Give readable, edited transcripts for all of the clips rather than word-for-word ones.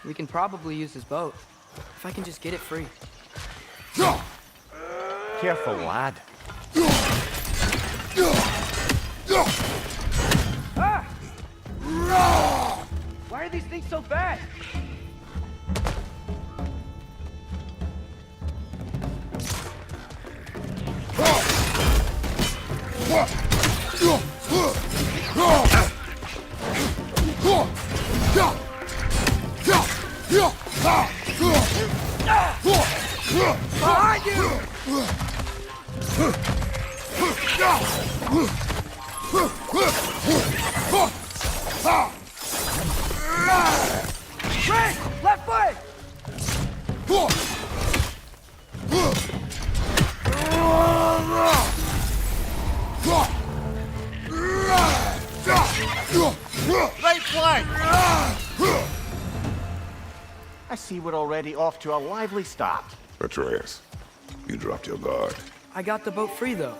We can probably use his boat. If I can just get it free. Careful, lad. Ah! Why are these things so fast? Behind you! Rick! Left foot! Right flank! I see we're already off to a lively start. Atreus, you dropped your guard. I got the boat free, though.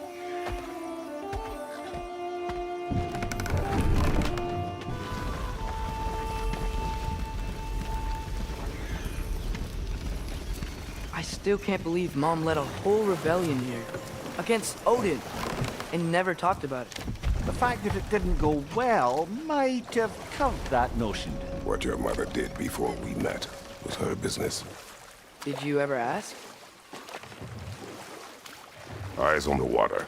I still can't believe Mom led a whole rebellion here. Against Odin. And never talked about it. The fact that it didn't go well might have covered that notion. What your mother did before we met was her business. Did you ever ask? Eyes on the water.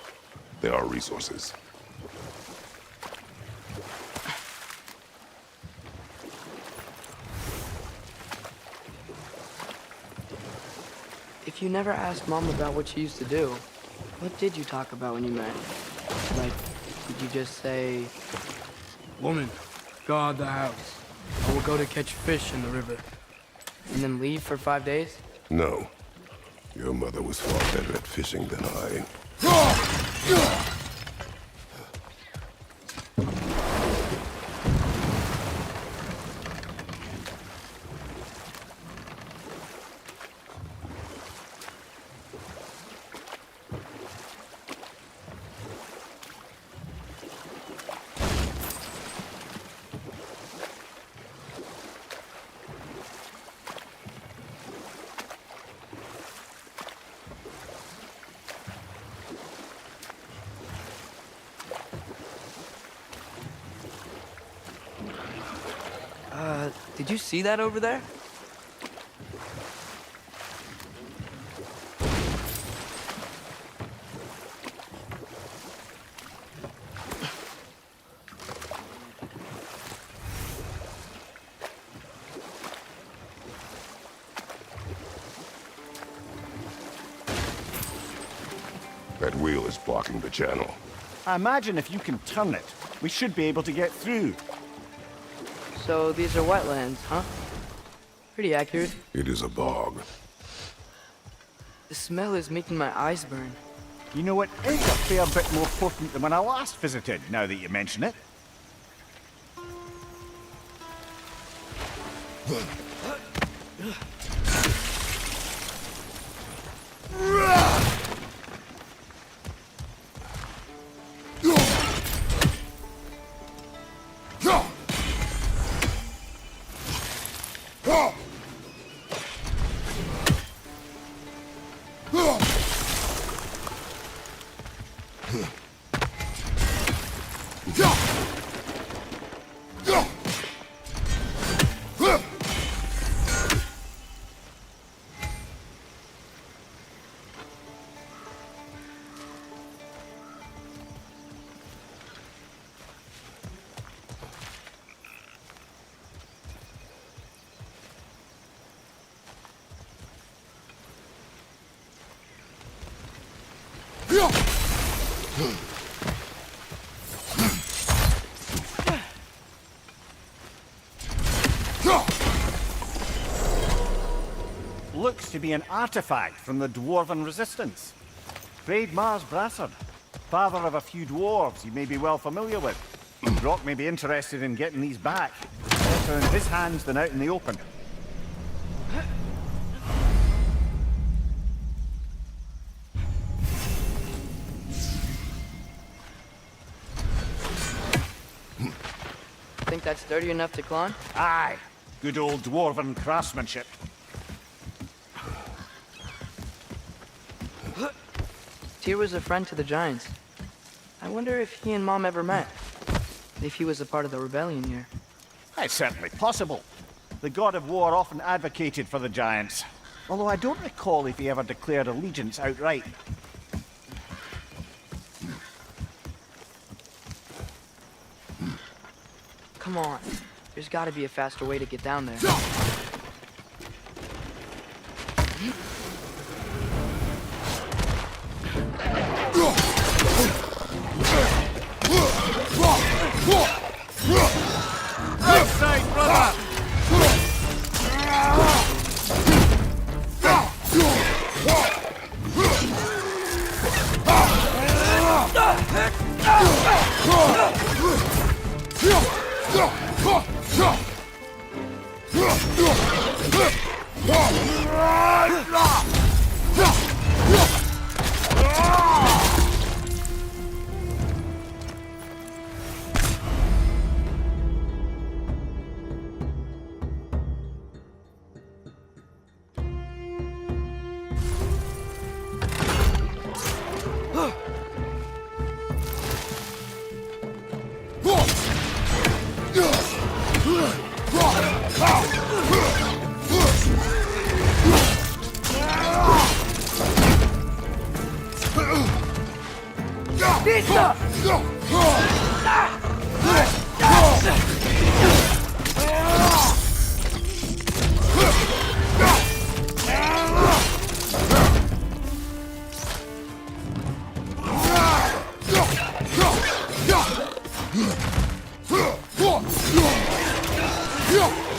There are resources. If you never asked Mom about what she used to do, what did you talk about when you met? Like, did you just say... Woman, guard the house. I will go to catch fish in the river. And then leave for 5 days? No. Your mother was far better at fishing than I. Did you see that over there? That wheel is blocking the channel. I imagine if you can turn it, we should be able to get through. So these are wetlands, huh? Pretty accurate. It is a bog. The smell is making my eyes burn. You know, it is a fair bit more potent than when I last visited, now that you mention it. Looks to be an artifact from the Dwarven Resistance. Braid Mars Brassard, father of a few dwarves you may be well familiar with. Brock may be interested in getting these back. Better in his hands than out in the open. Think that's sturdy enough to climb? Aye. Good old dwarven craftsmanship. Tyr was a friend to the Giants. I wonder if he and Mom ever met. If he was a part of the rebellion here. It's certainly possible. The god of war often advocated for the Giants. Although I don't recall if he ever declared allegiance outright. Come on. There's gotta be a faster way to get down there. Outside, brother!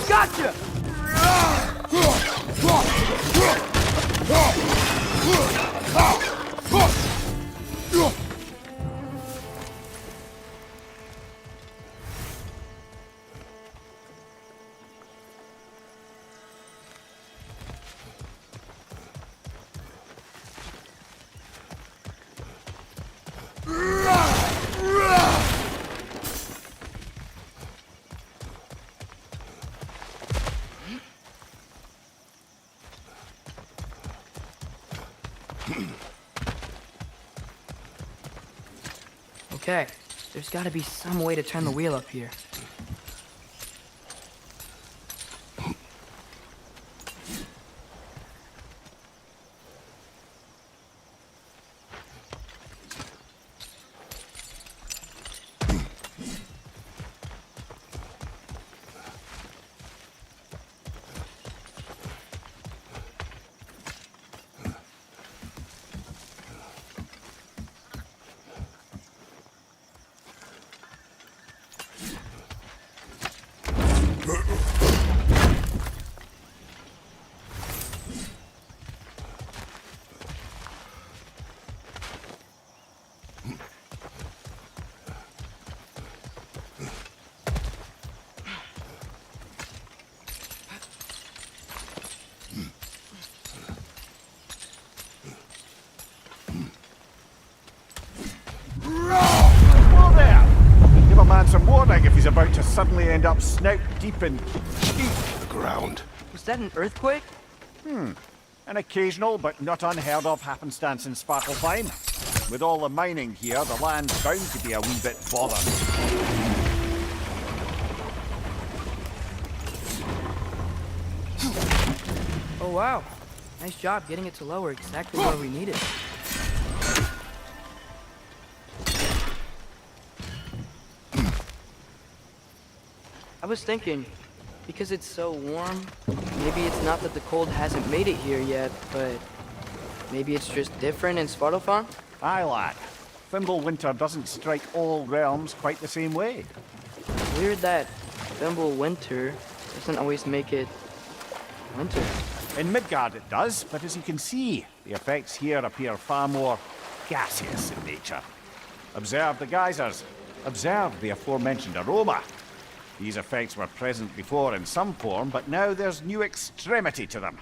Gotcha! Okay, there's gotta be some way to turn the wheel up here. Whoa there! Give a man some warning if he's about to suddenly end up snout deep in cheek. The ground. Was that an earthquake? An occasional but not unheard of happenstance in Svartalfheim. With all the mining here, the land's bound to be a wee bit bothered. Oh wow. Nice job getting it to lower exactly where we need it. I was thinking, because it's so warm, maybe it's not that the cold hasn't made it here yet, but maybe it's just different in Svartalfheim? Aye, lad. Thimble winter doesn't strike all realms quite the same way. Weird that Thimble winter doesn't always make it winter. In Midgard it does, but as you can see, the effects here appear far more gaseous in nature. Observe the geysers. Observe the aforementioned aroma. These effects were present before in some form, but now there's new extremity to them.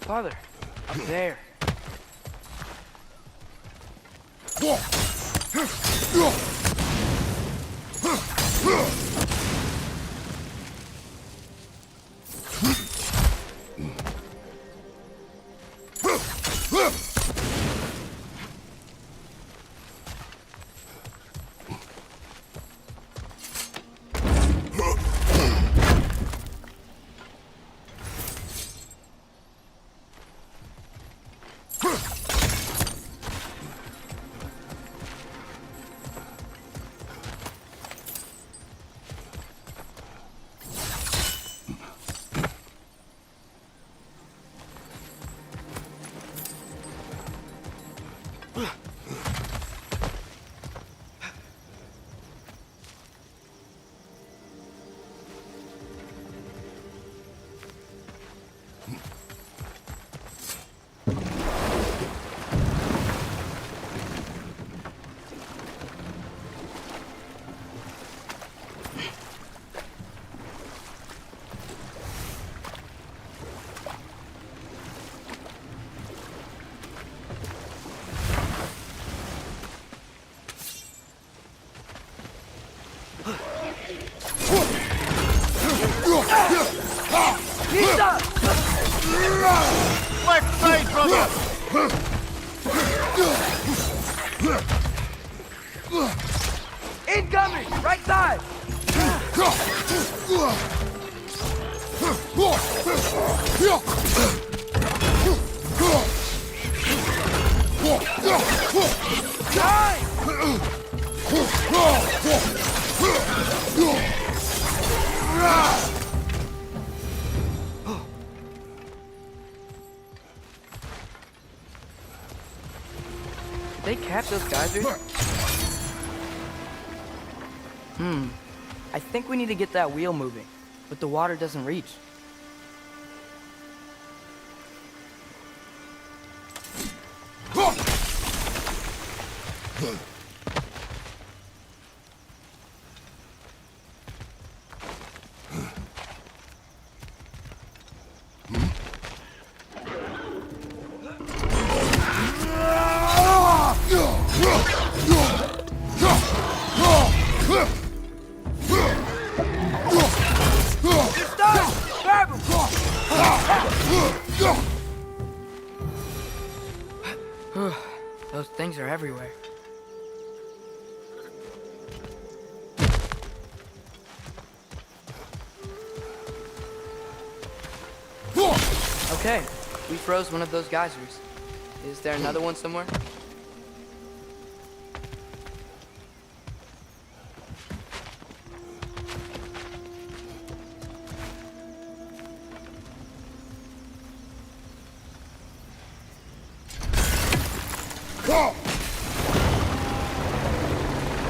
Father, up there. Left side, brother! Incoming! Right side! Did they catch those geysers? I think we need to get that wheel moving, but the water doesn't reach. Those things are everywhere. Okay, we froze one of those geysers. Is there another one somewhere?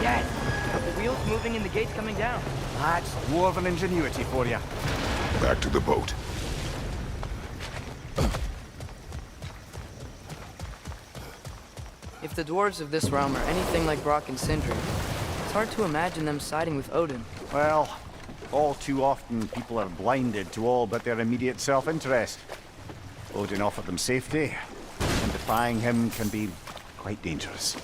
Dad, the wheel's moving and the gate's coming down. That's dwarven ingenuity for you. Back to the boat. If the dwarves of this realm are anything like Brock and Sindri, it's hard to imagine them siding with Odin. Well, all too often people are blinded to all but their immediate self-interest. Odin offered them safety, and defying him can be quite dangerous.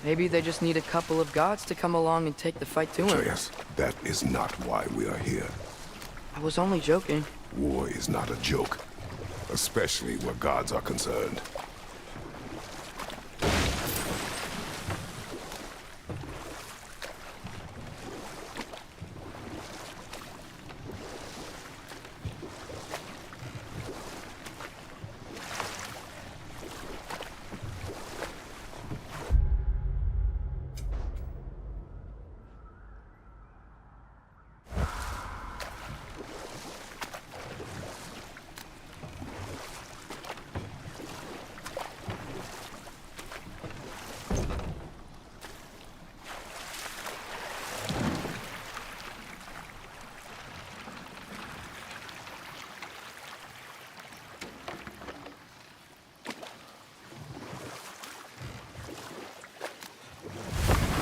Maybe they just need a couple of gods to come along and take the fight to him. Atreus, that is not why we are here. I was only joking. War is not a joke, especially where gods are concerned.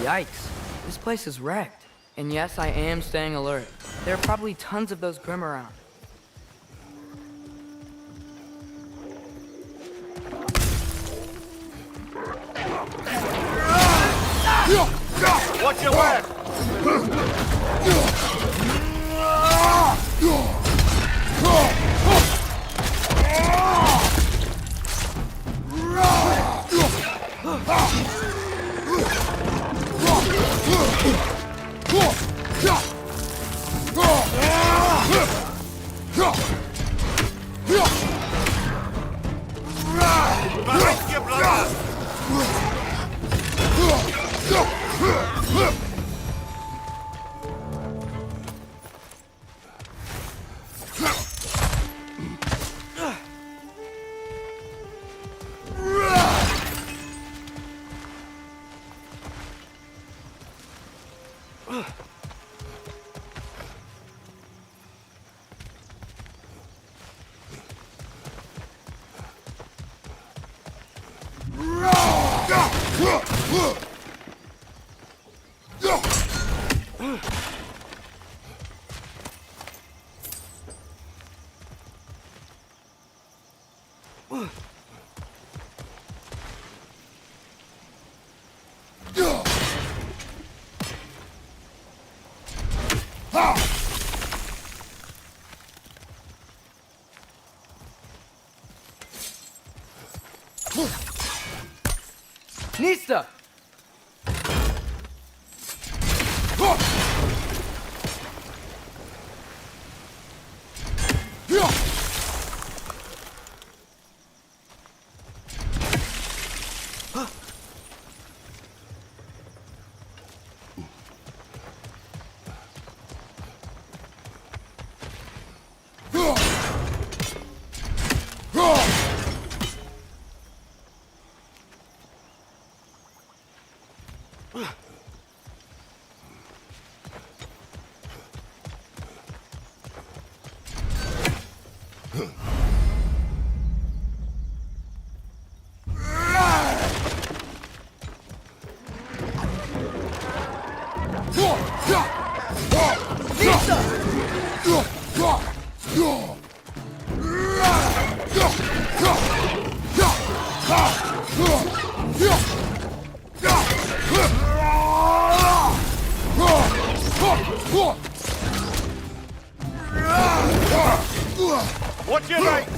Yikes. This place is wrecked. And yes, I am staying alert. There are probably tons of those Grim around. Watch your back! Behind you, brother! Nista! Watch your right!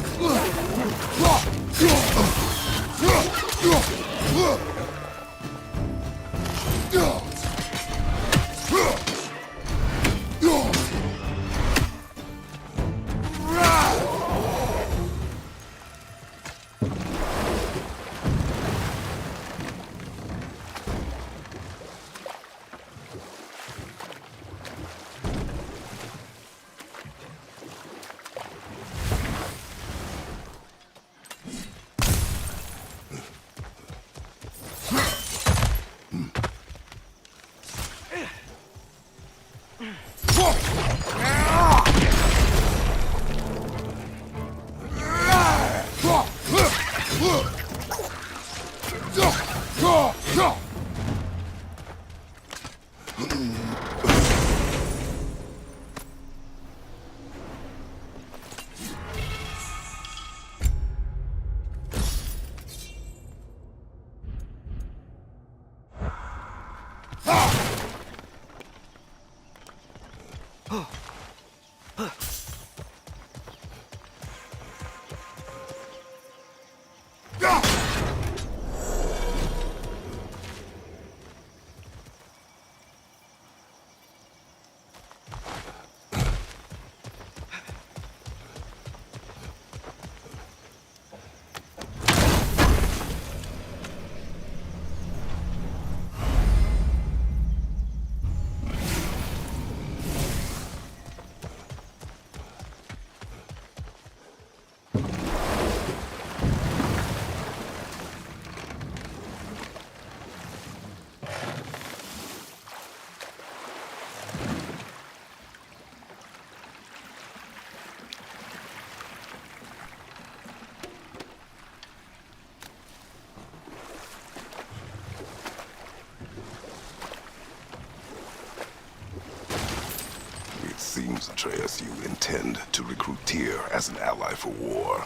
It seems, Atreus, you intend to recruit Tyr as an ally for war.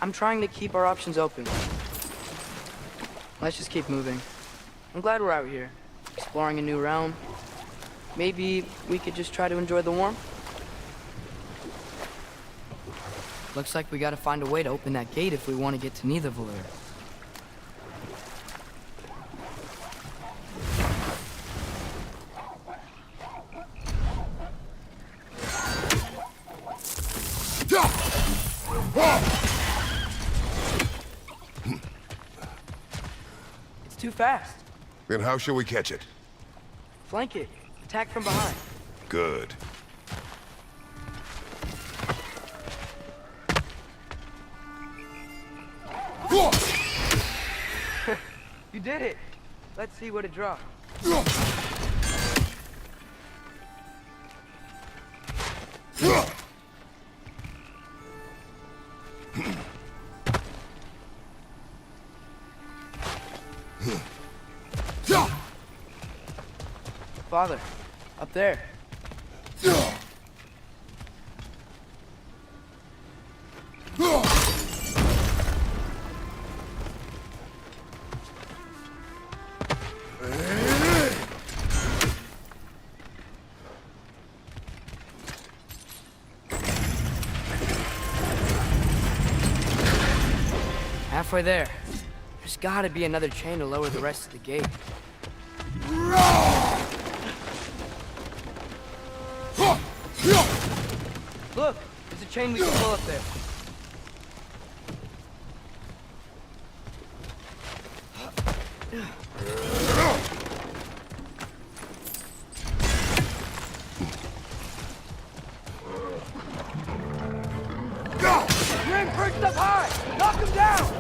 I'm trying to keep our options open. Let's just keep moving. I'm glad we're out here, exploring a new realm. Maybe we could just try to enjoy the warmth? Looks like we gotta find a way to open that gate if we want to get to Nidavellir. It's too fast. Then how shall we catch it? Flank it. Attack from behind. Good. You did it. Let's see what it dropped. Father, up there. Halfway there. There's gotta be another chain to lower the rest of the gate. Look, there's a chain we can pull up there. You're in perched up high! Knock him down!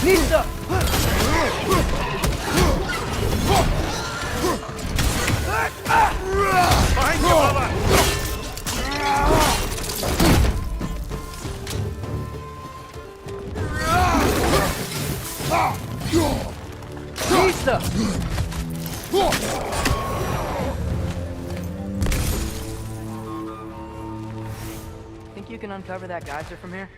Nista! Behind you, brother! Nista! Think you can uncover that geyser from here?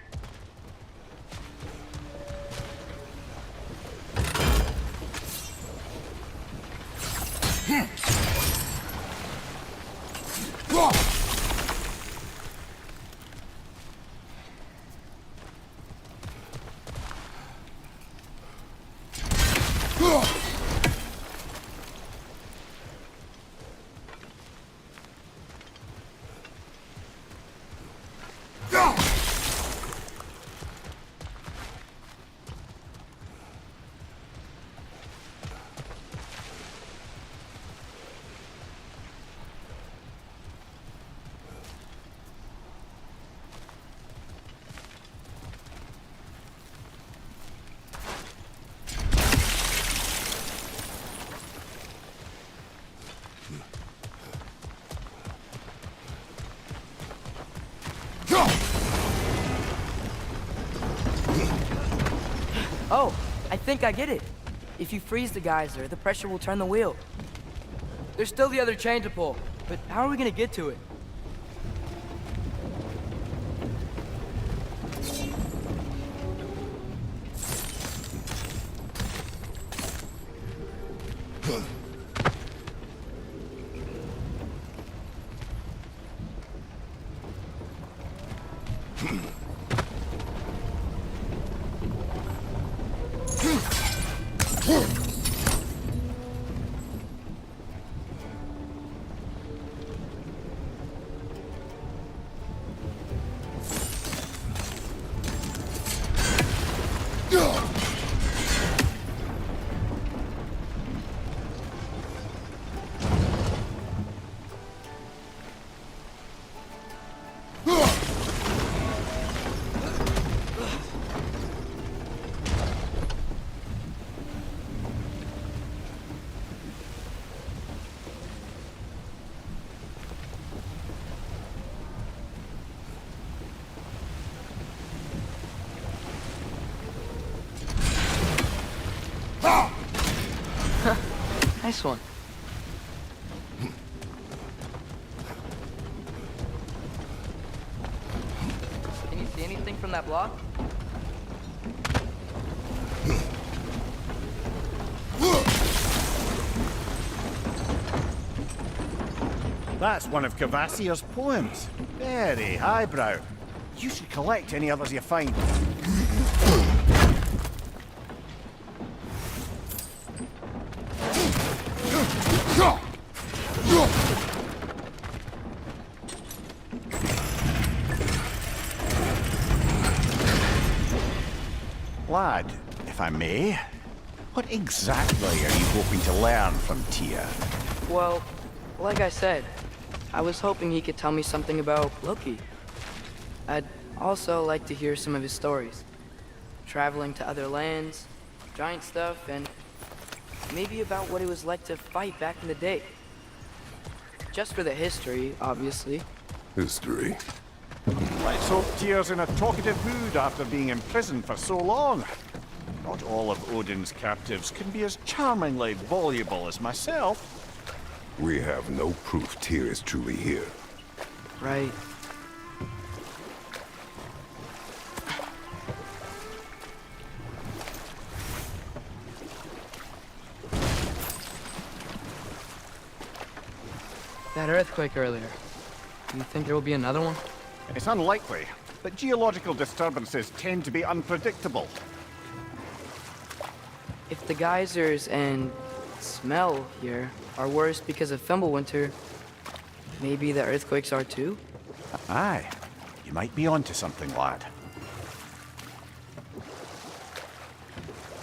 Oh, I think I get it. If you freeze the geyser, the pressure will turn the wheel. There's still the other chain to pull, but how are we gonna get to it? Nice one. Can you see anything from that block? That's one of Cavassier's poems. Very highbrow. You should collect any others you find. Lad, if I may, what exactly are you hoping to learn from Tyr? Well, like I said, I was hoping he could tell me something about Loki. I'd also like to hear some of his stories. Traveling to other lands, giant stuff, and maybe about what it was like to fight back in the day. Just for the history, obviously. History. Let's hope Tyr's in a talkative mood after being imprisoned for so long. Not all of Odin's captives can be as charmingly voluble as myself. We have no proof Tyr is truly here. Right. That earthquake earlier. Do you think there will be another one? It's unlikely, but geological disturbances tend to be unpredictable. If the geysers and smell here are worse because of Fimbulwinter, maybe the earthquakes are too? Aye, you might be onto something, lad.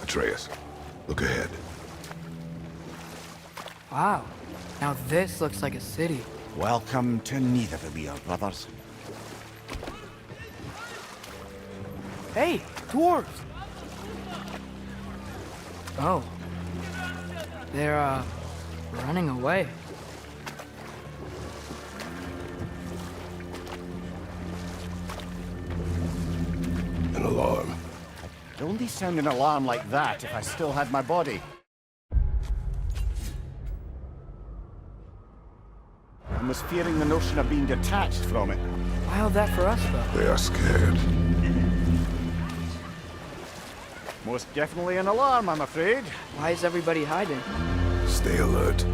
Atreus, look ahead. Wow, now this looks like a city. Welcome to Nidavellir, brothers. Hey, dwarves! Oh. They're, running away. An alarm. I'd only sound an alarm like that if I still had my body. I was fearing the notion of being detached from it. Why all that for us, though? They are scared. Most definitely an alarm, I'm afraid. Why is everybody hiding? Stay alert.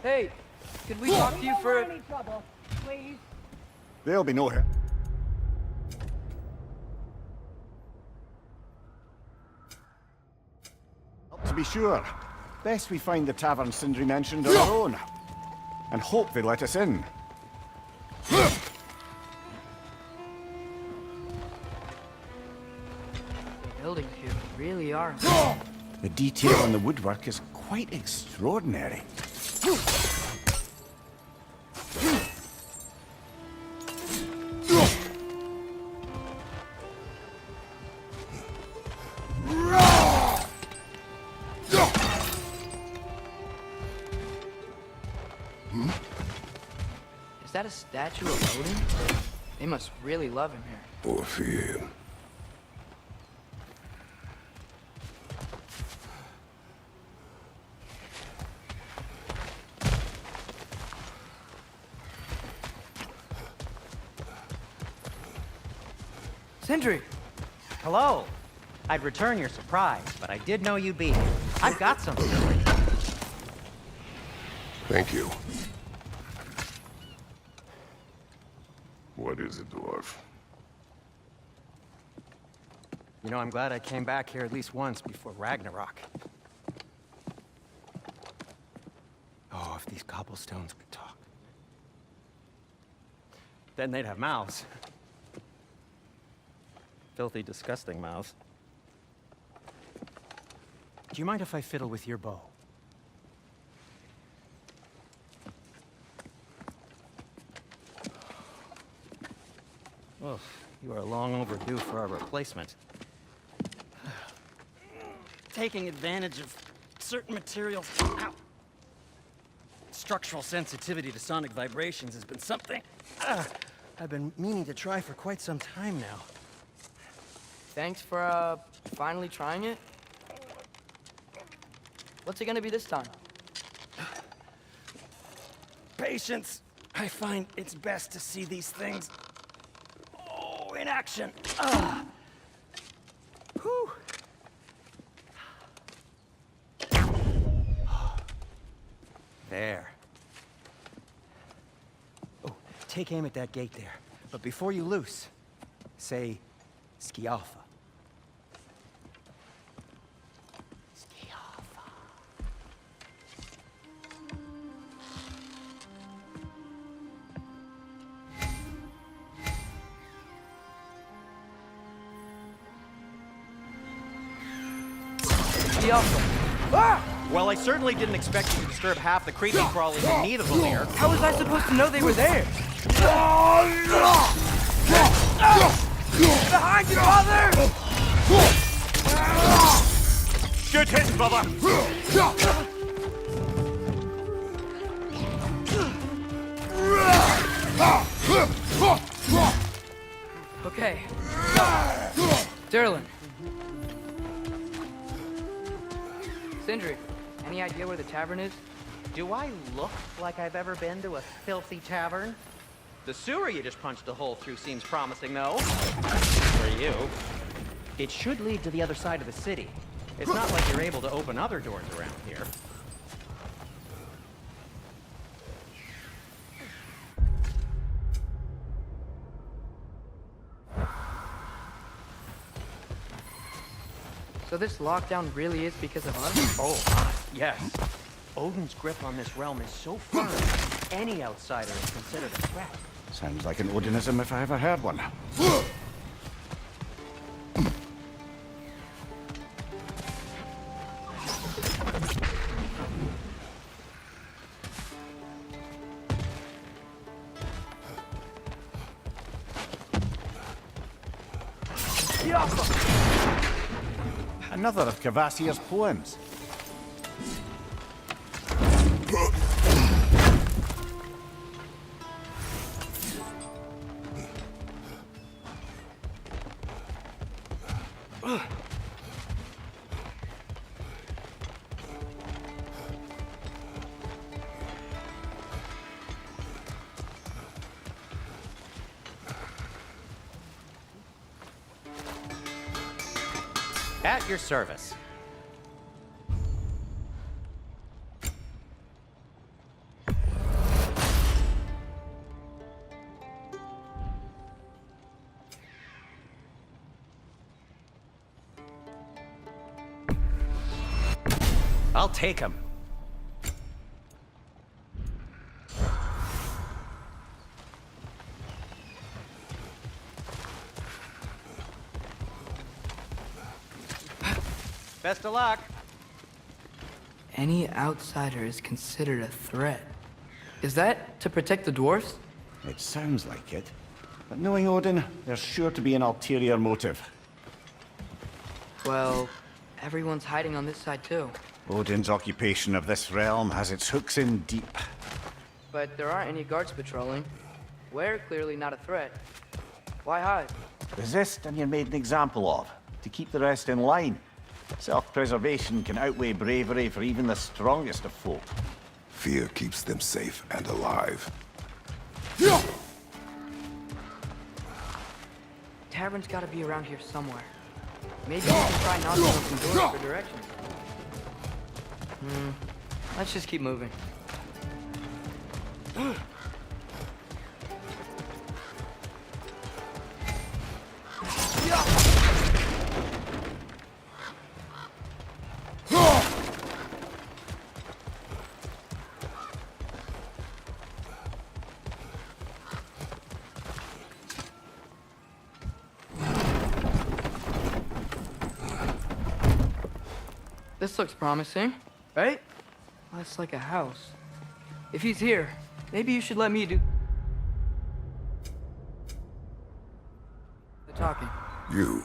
Hey, could we talk to you for... Any trouble, please? There'll be no help. To be sure, best we find the tavern Sindri mentioned on our own, and hope they let us in. The buildings here really are... The detail on the woodwork is quite extraordinary. that a statue of Odin? They must really love him here. Or fear him. Sindri! Hello. I'd return your surprise, but I did know you'd be here. I've got something for you. Thank you. What is it, dwarf? You know, I'm glad I came back here at least once before Ragnarok. Oh, if these cobblestones could talk. Then they'd have mouths. Filthy, disgusting mouths. Do you mind if I fiddle with your bow? Oh, you are long overdue for a replacement. Taking advantage of certain materials. Ow. Structural sensitivity to sonic vibrations has been something I've been meaning to try for quite some time now. Thanks for, finally trying it. What's it gonna be this time? Patience. I find it's best to see these things, in action. Whew. There. Oh, take aim at that gate there. But before you loose, say, Skialfa. Well, I certainly didn't expect you to disturb half the creepy crawlies in Nidavellir. How was I supposed to know they were there? Behind you, father! Good hit, brother! Okay. Derlin. Sindri, any idea where the tavern is? Do I look like I've ever been to a filthy tavern? The sewer you just punched a hole through seems promising, though. For you. It should lead to the other side of the city. It's not like you're able to open other doors around here. So this lockdown really is because of us? Oh, yes. Odin's grip on this realm is so firm, any outsider is considered a threat. Sounds like an Odinism if I ever heard one. Another of Kvasir's poems. At your service. I'll take him. Best of luck. Any outsider is considered a threat. Is that to protect the dwarfs? It sounds like it. But knowing Odin, there's sure to be an ulterior motive. Well, everyone's hiding on this side too. Odin's occupation of this realm has its hooks in deep. But there aren't any guards patrolling. We're clearly not a threat. Why hide? Resist and you're made an example of, to keep the rest in line. Self-preservation can outweigh bravery for even the strongest of folk. Fear keeps them safe and alive. Tavern's gotta be around here somewhere. Maybe we can try knocking on some doors for directions. Let's just keep moving. This looks promising, right? Well, it's like a house. If he's here, maybe you should let me do the talking. You.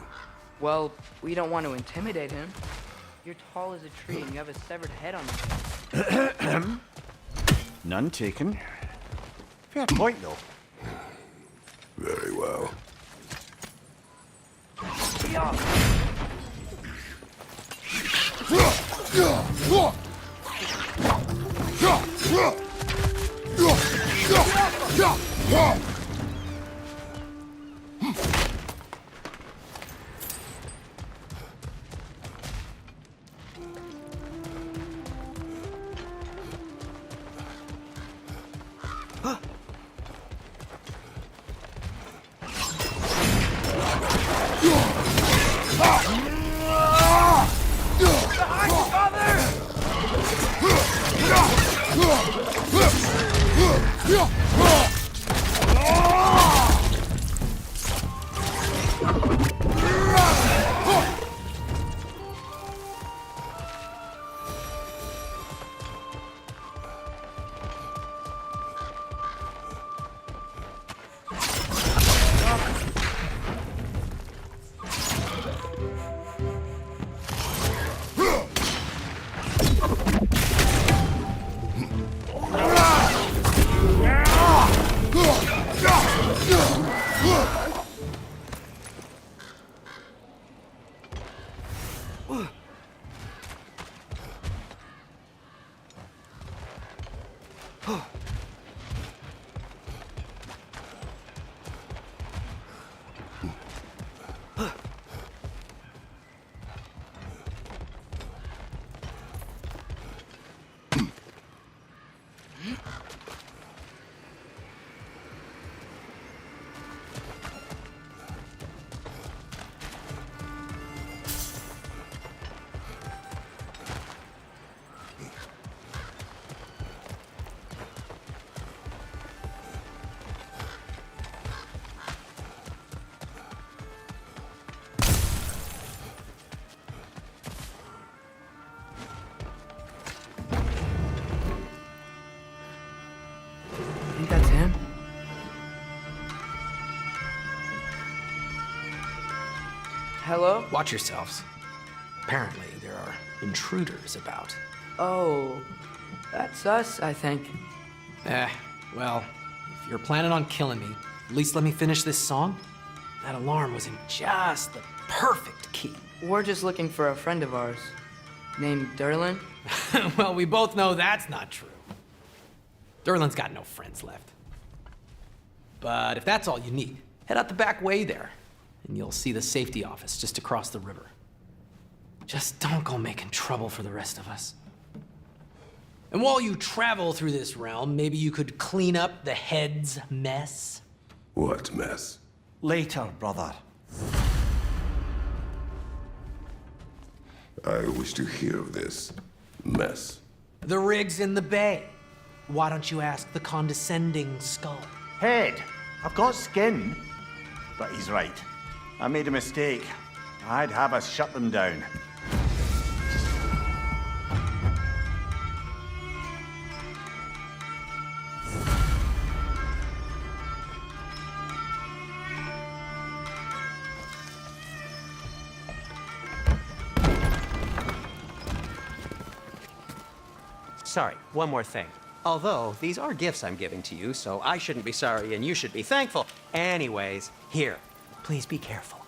Well, we don't want to intimidate him. You're tall as a tree and you have a severed head on your head. None taken. Fair point, though. Very well. Think that's him? Hello? Watch yourselves. Apparently, there are intruders about. Oh, that's us, I think. Well, if you're planning on killing me, at least let me finish this song. That alarm was in just the perfect key. We're just looking for a friend of ours named Derlin. Well, we both know that's not true. Derlin's got no friends left. But if that's all you need, head out the back way there, and you'll see the safety office just across the river. Just don't go making trouble for the rest of us. And while you travel through this realm, maybe you could clean up the head's mess? What mess? Later, brother. I wish to hear of this mess. The rig's in the bay. Why don't you ask the condescending skull? Head, I've got skin. But he's right. I made a mistake. I'd have us shut them down. Sorry, one more thing. Although, these are gifts I'm giving to you, so I shouldn't be sorry and you should be thankful. Anyways, here. Please be careful.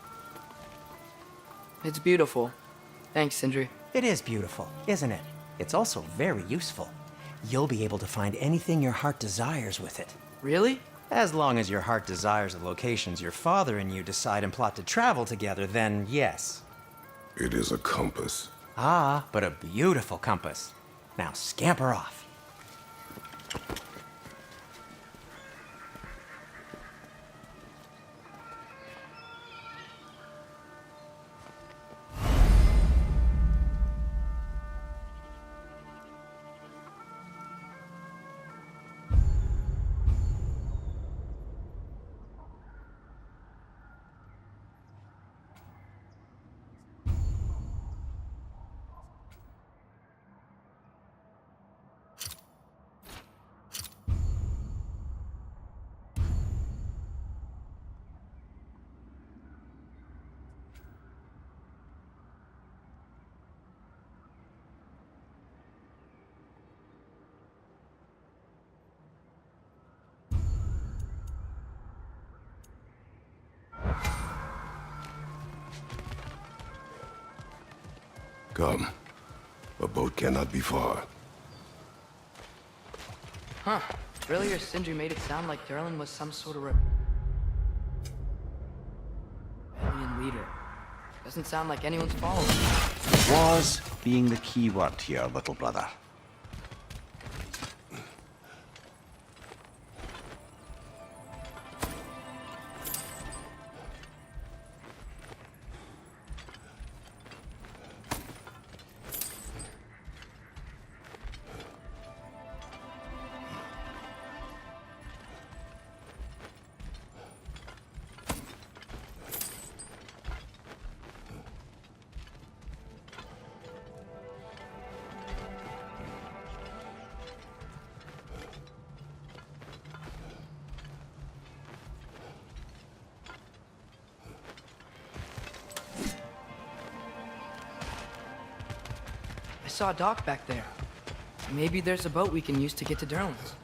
It's beautiful. Thanks, Sindri. It is beautiful, isn't it? It's also very useful. You'll be able to find anything your heart desires with it. Really? As long as your heart desires the locations your father and you decide and plot to travel together, then yes. It is a compass. Ah, but a beautiful compass. Now scamper off. Come. A boat cannot be far. Huh. Earlier, Sindri made it sound like Durlin was some sort of rebellion leader. Doesn't sound like anyone's following him. Was being the key word here, little brother. I saw a dock back there. Maybe there's a boat we can use to get to Durlin's.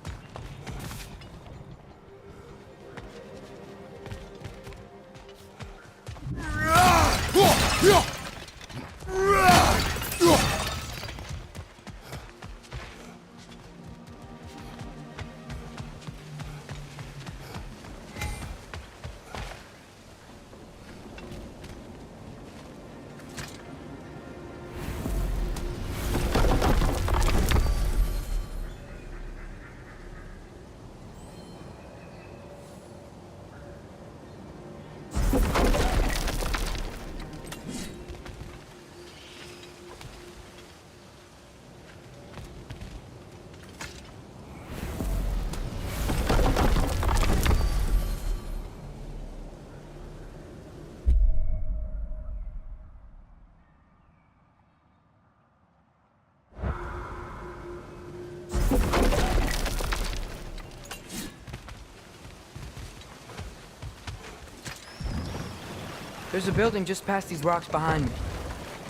There's a building just past these rocks behind me.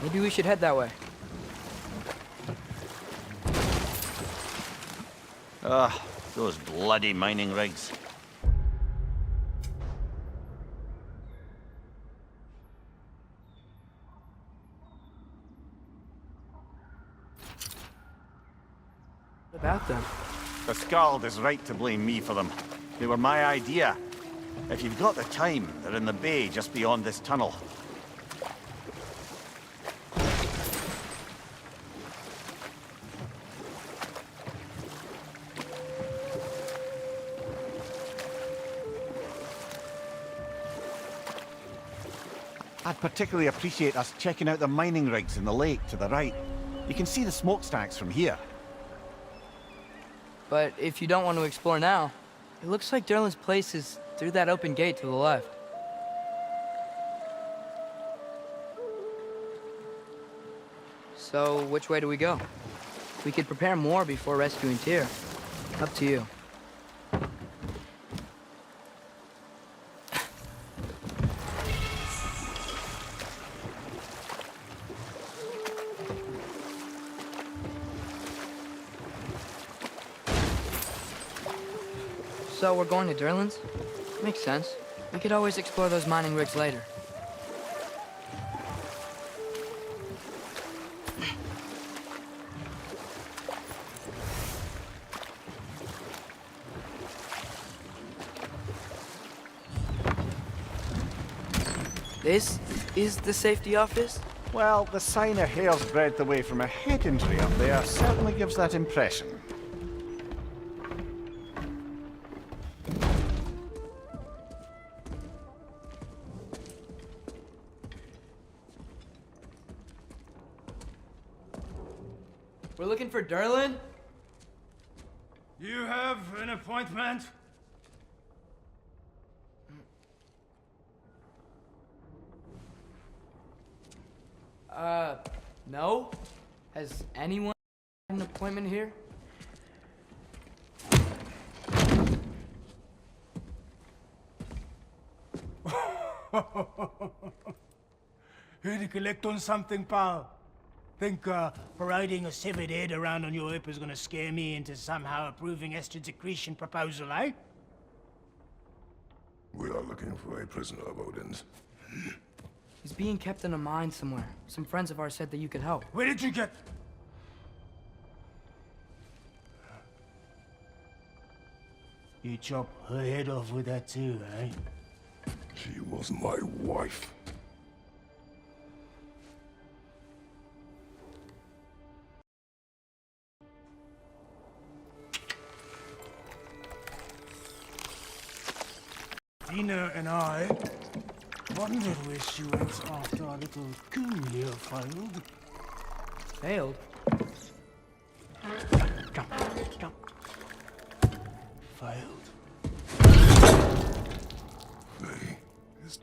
Maybe we should head that way. Ah, those bloody mining rigs. What about them? The Skald is right to blame me for them. They were my idea. If you've got the time, they're in the bay just beyond this tunnel. I'd particularly appreciate us checking out the mining rigs in the lake to the right. You can see the smokestacks from here. But if you don't want to explore now, it looks like Durlin's place is through that open gate to the left. So, which way do we go? We could prepare more before rescuing Tyr. Up to you. So we're going to Durlin's? Makes sense. We could always explore those mining rigs later. This is the safety office? Well, the sign a hair's breadth away from a head injury up there certainly gives that impression. We're looking for Durlin? You have an appointment? No? Has anyone had an appointment here? Here to collect on something, pal? Think parading a severed head around on your hip is gonna scare me into somehow approving estrogen secretion proposal, eh? We are looking for a prisoner of Odin's. He's being kept in a mine somewhere. Some friends of ours said that you could help. Where did you get... You chop her head off with that too, eh? She was my wife. Dina and I wondered where she went after our little coup here failed. Failed? Jump, jump. Failed. Faye is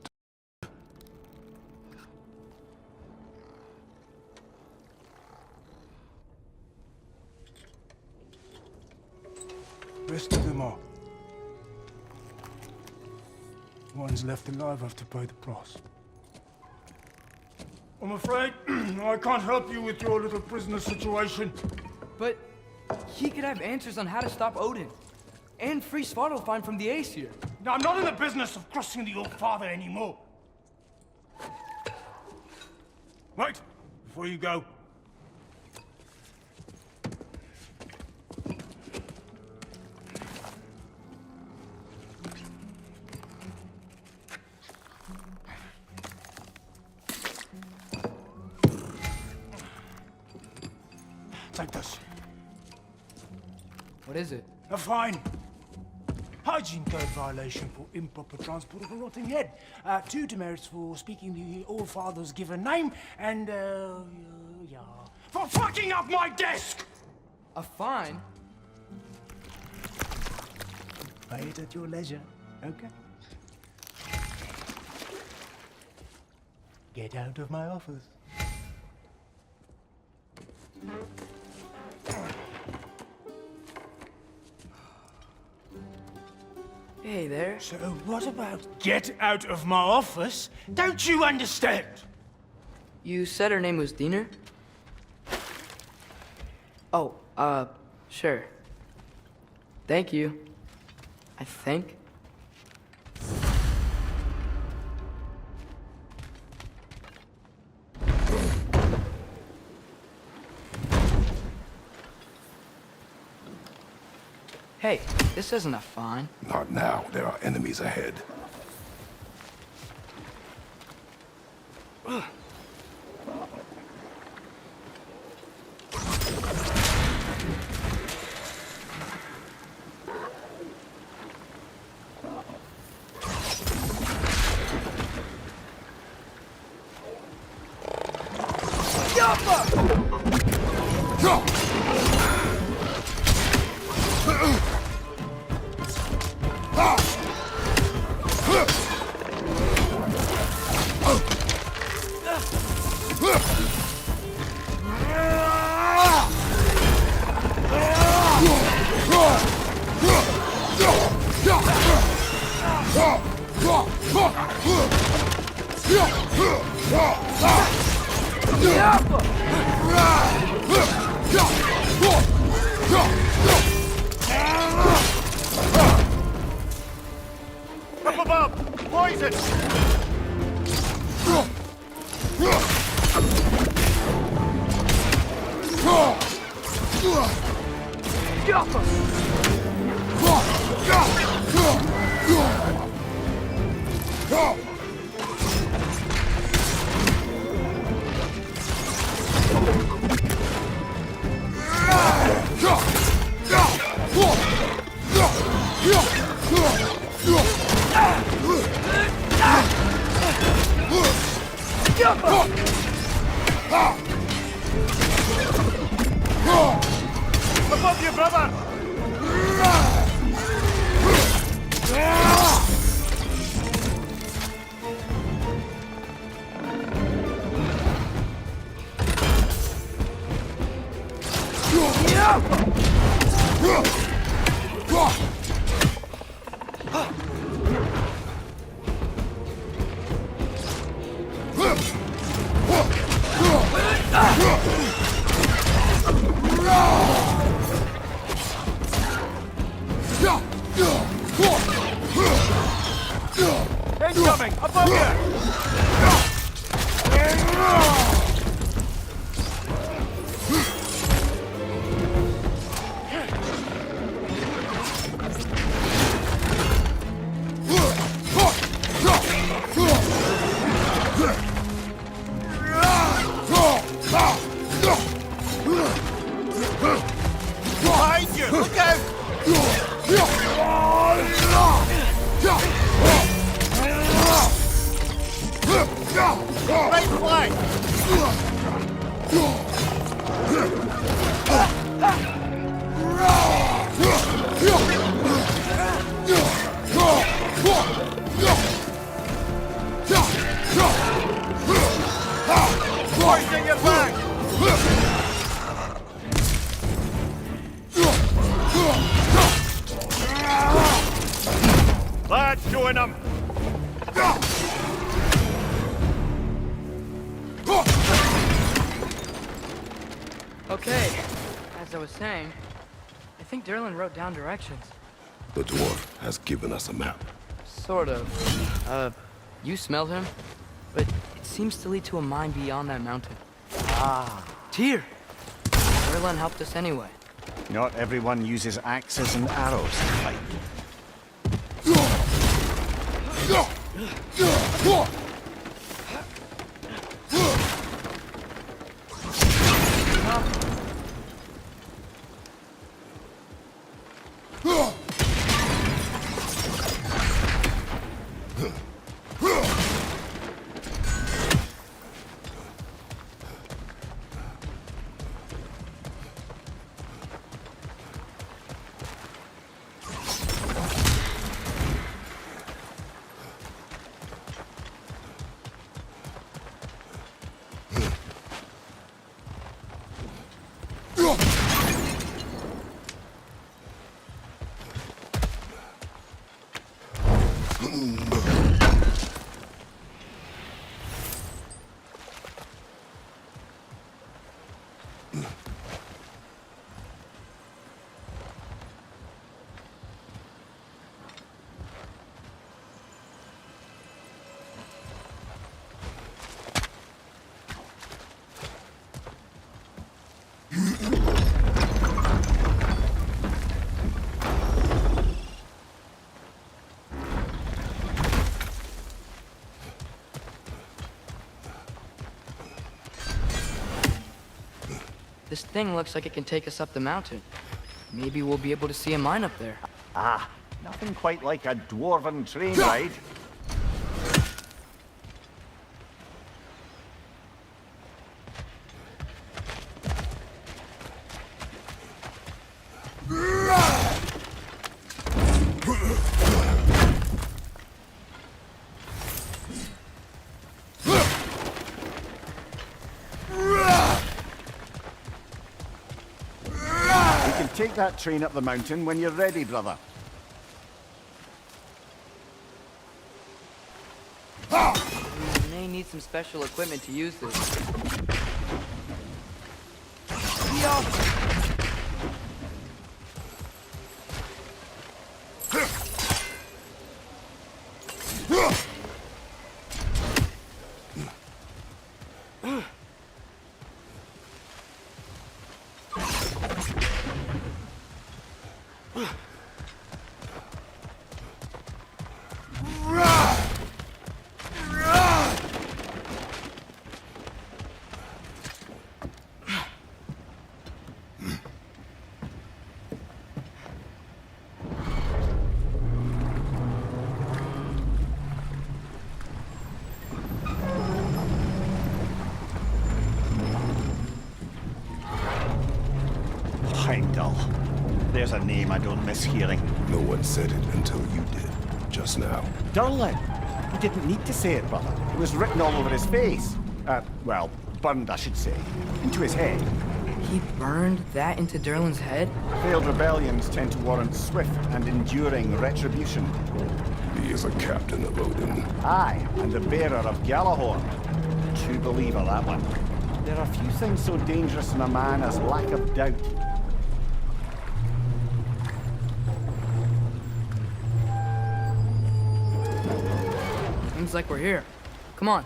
Rest of them are. One's left alive have to pay the price. I'm afraid I can't help you with your little prisoner situation. But he could have answers on how to stop Odin. And free Svartalfheim from the Aesir. Now, I'm not in the business of crossing the old father anymore. Right, before you go. Take this. What is it? A fine. Hygiene code violation for improper transport of a rotting head. 2 demerits for speaking the All-Father's given name, and, yeah, for fucking up my desk! A fine? Pay it at your leisure, okay? Get out of my office. Hey there. So what about get out of my office? Don't you understand? You said her name was Diener? Oh, sure. Thank you. I think. Hey, this isn't a fine. not now. There are enemies ahead. poison! Above you, brother! Incoming! Above you! Behind you! Look out! Right flank! Poison your back! That's showing them! Okay, as I was saying, I think Derlin wrote down directions. The dwarf has given us a map. Sort of. You smell him? But it seems to lead to a mine beyond that mountain. Ah. Tyr! Derlin helped us anyway. Not everyone uses axes and arrows to fight. This thing looks like it can take us up the mountain. Maybe we'll be able to see a mine up there. Ah, nothing quite like a dwarven train ride. Take that train up the mountain when you're ready, brother. We may need some special equipment to use this. Heimdall. There's a name I don't miss hearing. No one said it until you did, just now. Durlin! He didn't need to say it, brother. It was written all over his face. Well, burned, I should say. Into his head. He burned that into Durlin's head? Failed rebellions tend to warrant swift and enduring retribution. He is a captain of Odin. Aye, and the bearer of Gjallarhorn. True believer, that one. There are few things so dangerous in a man as lack of doubt. Seems like we're here. Come on.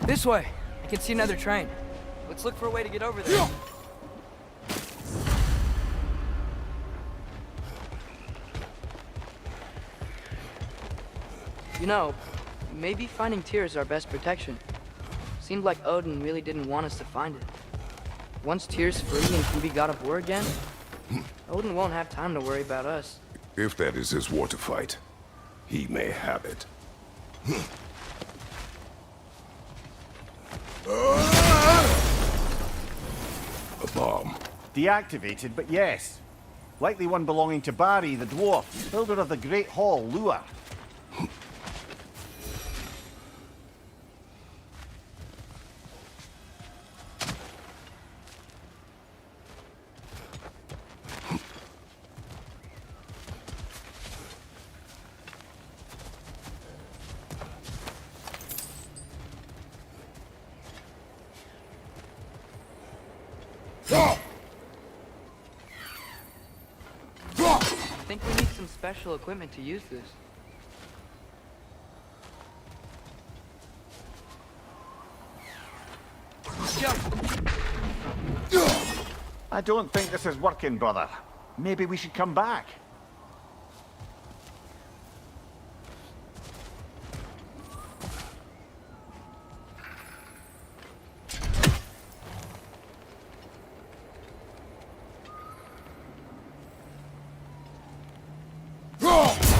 This way. I can see another train. Let's look for a way to get over there. You know, maybe finding Tyr is our best protection. Seemed like Odin really didn't want us to find it. Once Tyr's free and can be god of war again, Odin won't have time to worry about us. If that is his war to fight, he may have it. A bomb. Deactivated, but yes. Likely one belonging to Barry, the dwarf, builder of the Great Hall, Lua. I think we need some special equipment to use this. I don't think this is working, brother. Maybe we should come back.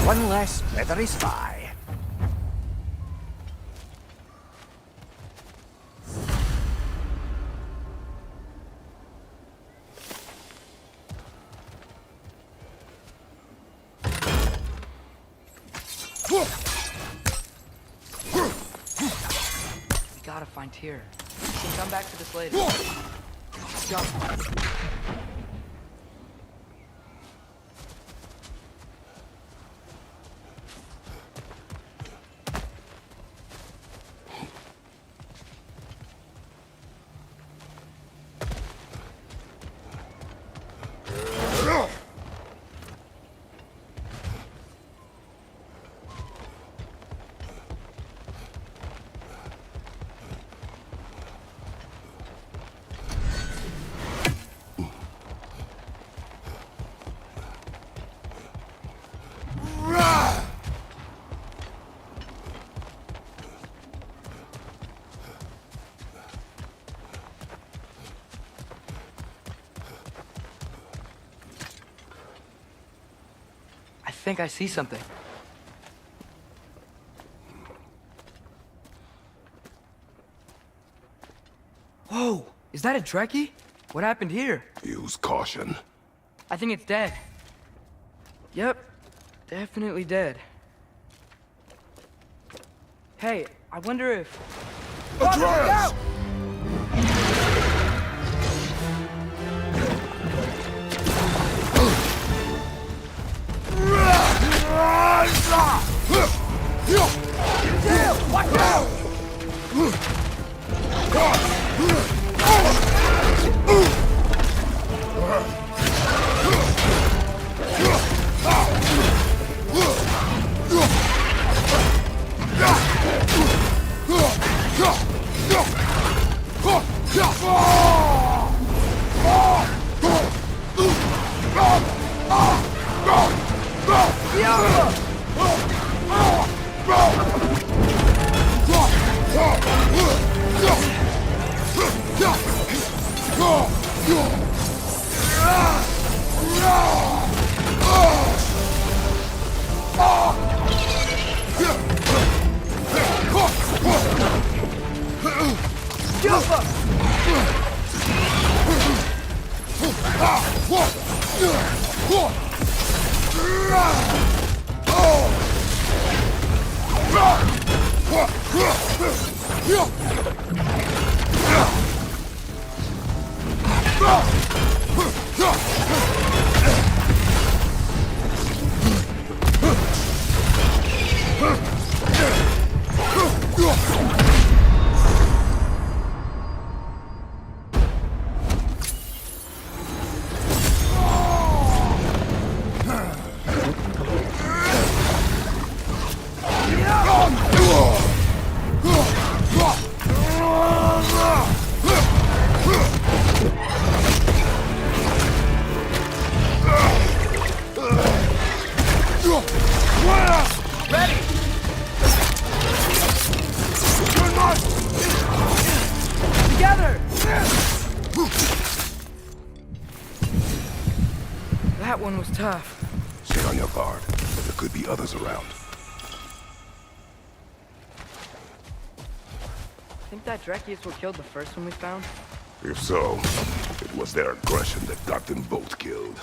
One less leathery spy. We gotta find Tyr. We can come back to this later. Let's go. I think I see something. Whoa! Is that a Trekkie? What happened here? Use caution. I think it's dead. Yep. Definitely dead. Hey, I wonder if... Atreus! Watch out! That one was tough. Stay on your guard. There could be others around. Think that Dreki is what killed the first one we found? If so, it was their aggression that got them both killed.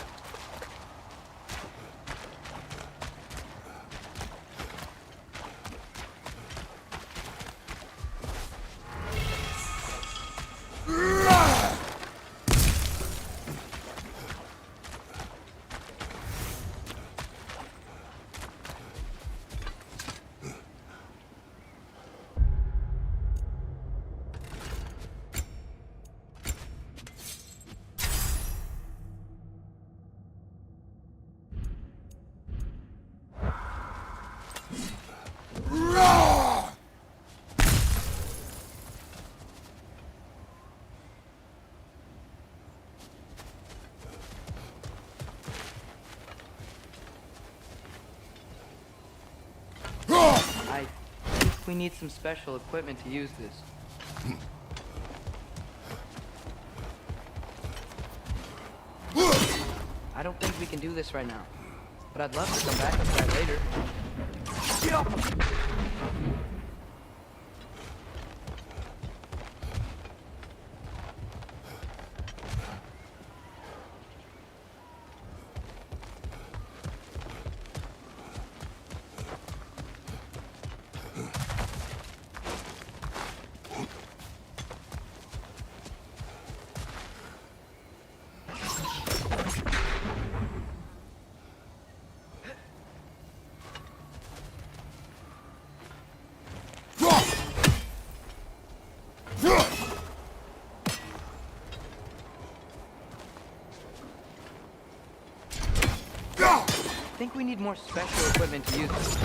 I think we need some special equipment to use this. I don't think we can do this right now, but I'd love to come back and try later. I think we need more special equipment to use this.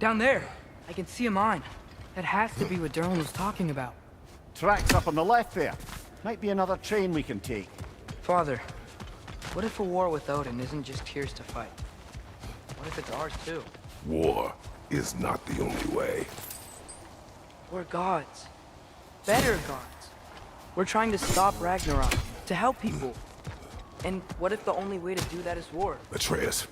Down there, I can see a mine. That has to be what Durlin was talking about. Tracks up on the left there. Might be another train we can take. Father, what if a war with Odin isn't just Tyr's to fight? What if it's ours too? War is not the only way. We're gods. Better gods. We're trying to stop Ragnarok, to help people. And what if the only way to do that is war? Atreus.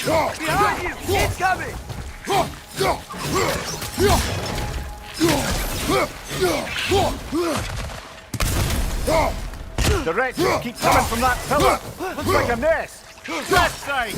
Behind you! It's coming! Directions keep coming from that pillar. Looks like a nest. That side.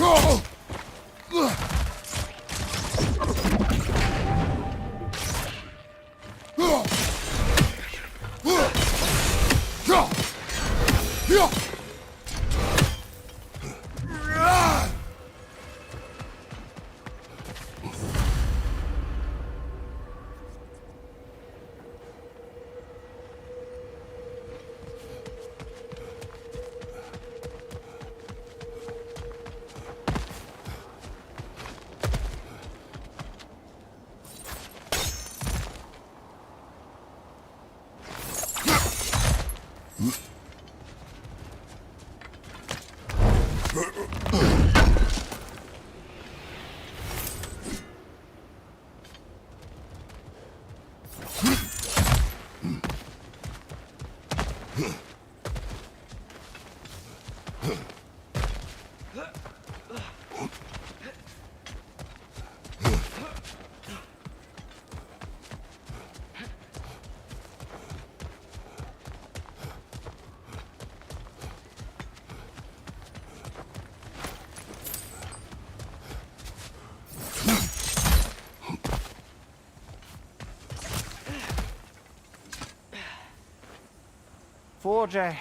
Forge. Egg.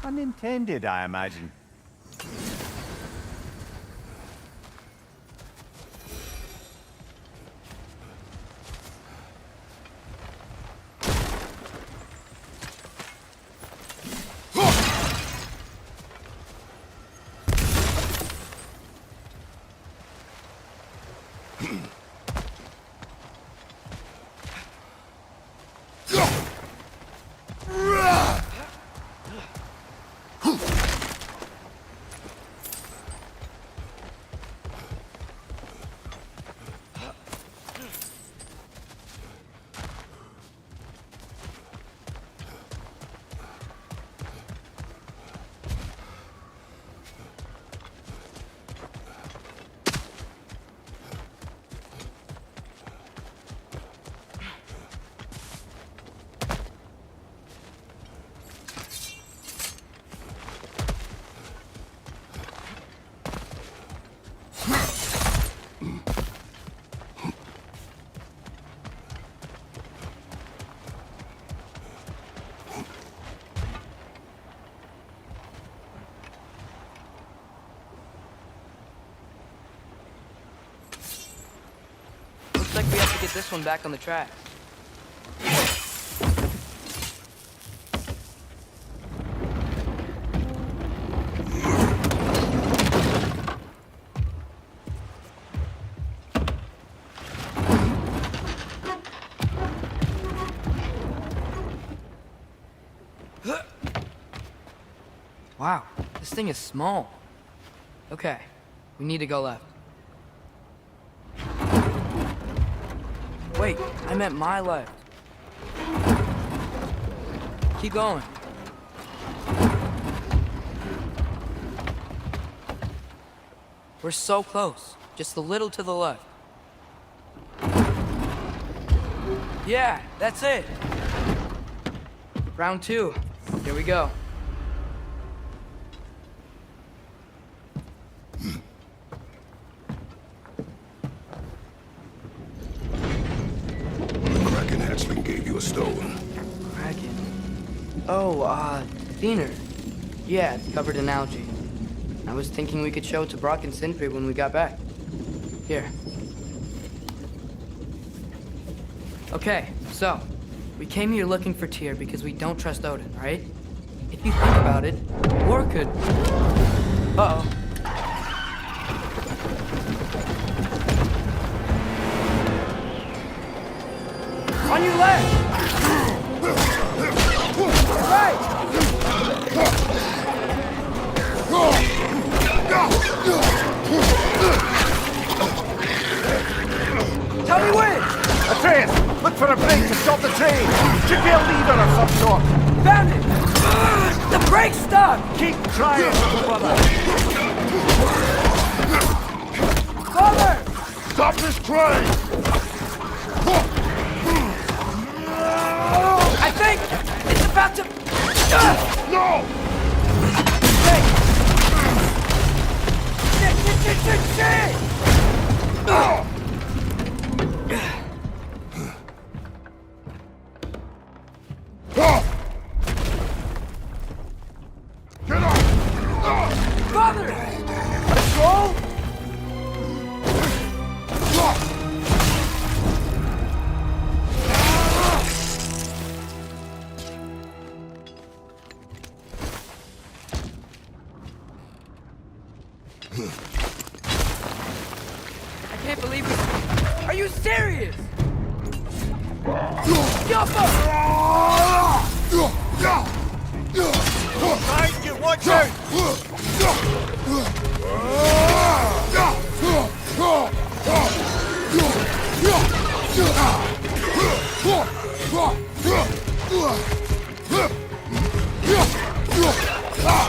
Unintended, I imagine. Looks like we have to get this one back on the track. Wow, this thing is small. Okay, we need to go left. Wait, I meant my left. Keep going. We're so close. Just a little to the left. Yeah, that's it. Round 2. Here we go. Gave you a stone. Kraken. Oh, thinner. Yeah, it's covered in algae. I was thinking we could show it to Brock and Sindri when we got back. Here. Okay, so, we came here looking for Tyr because we don't trust Odin, right? If you think about it, war could... Uh-oh. On your left! Right! Tell me when! Atreus, look Look for a brake to stop the train! Should be a lever of some sort! Found it! The brake's stuck! Keep trying, little brother! Father! Stop this train! I think it's about to... No! Shit! Get up! Father! Control? I can't believe it. Are you serious? Behind you, watch out!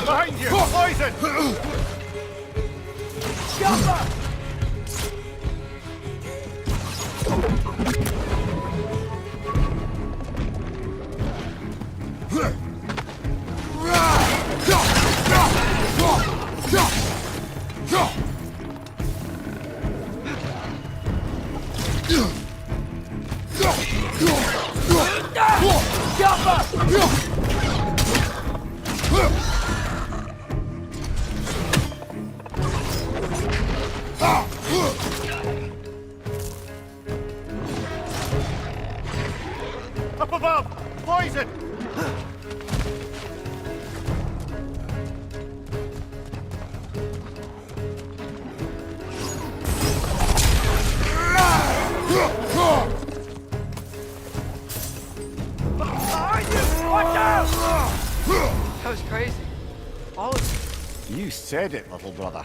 Behind you, poison! Up above! Poison! That was crazy. All of it. You said it, little brother.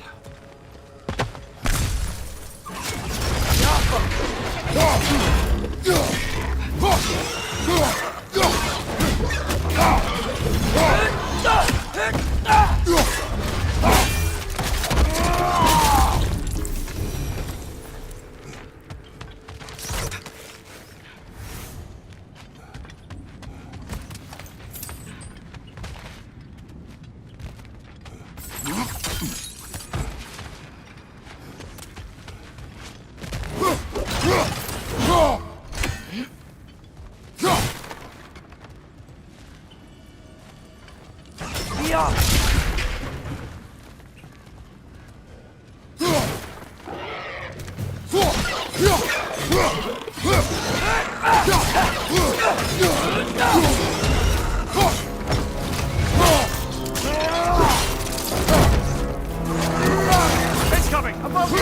It's coming! Above you!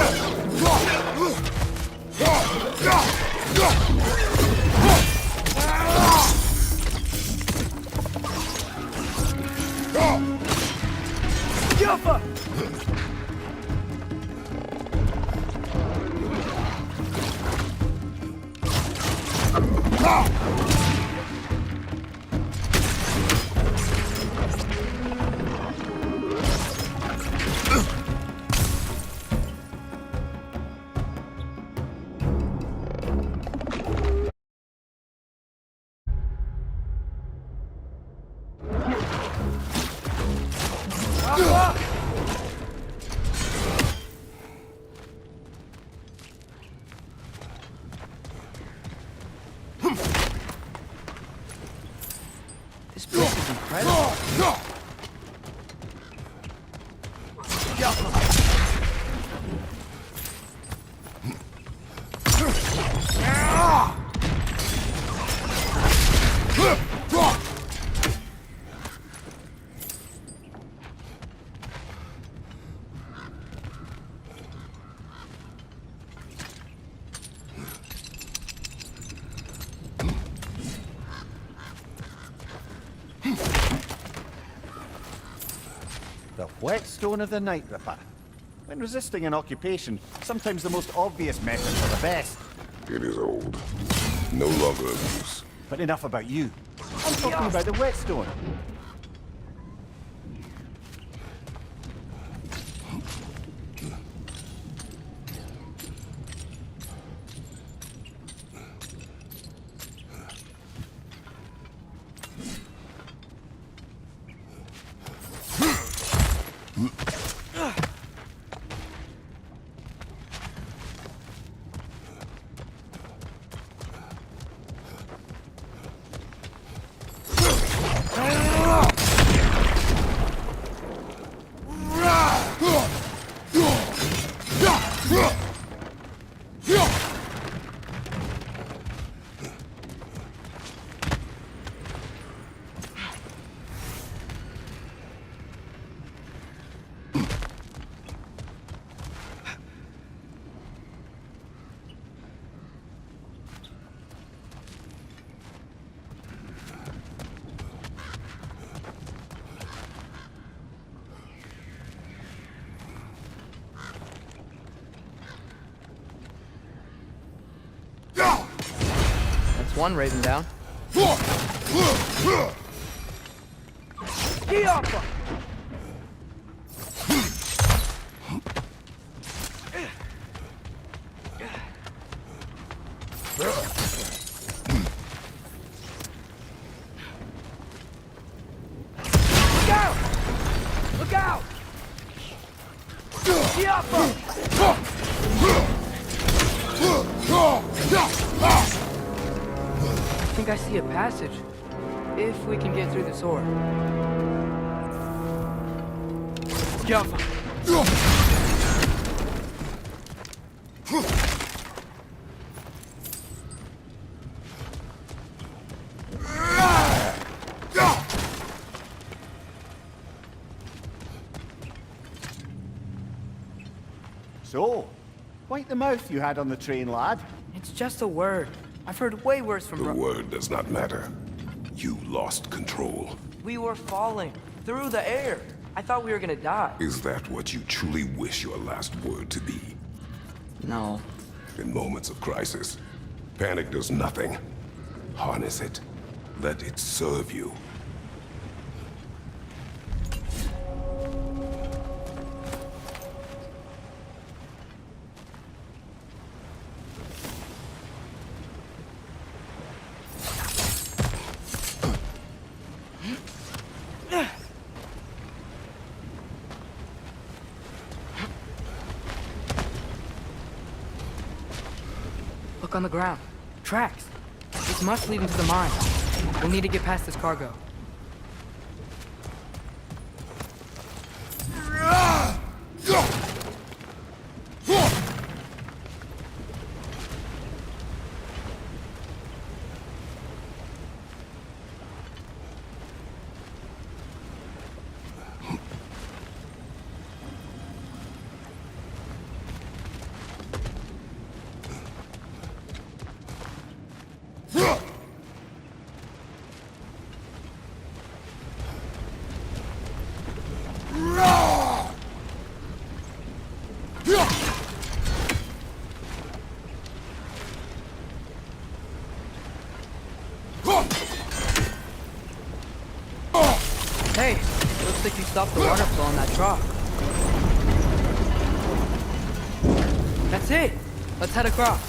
This place is incredible. The whetstone of the Night Ripper. When resisting an occupation, sometimes the most obvious methods are the best. It is old. No longer of use. But enough about you. I'm talking about the whetstone. That's one raven down. Look out! I think I see a passage. If we can get through this door. So, wipe the mouth you had on the train, lad. It's just a word. I've heard way worse from The word does not matter. You lost control. We were falling through the air. I thought we were gonna die. Is that what you truly wish your last word to be? No. In moments of crisis, panic does nothing. Harness it. Let it serve you. Look on the ground. Tracks. This must lead into the mine. We'll need to get past this cargo. Hey, looks like you stopped the water flow on that drop. That's it. Let's head across.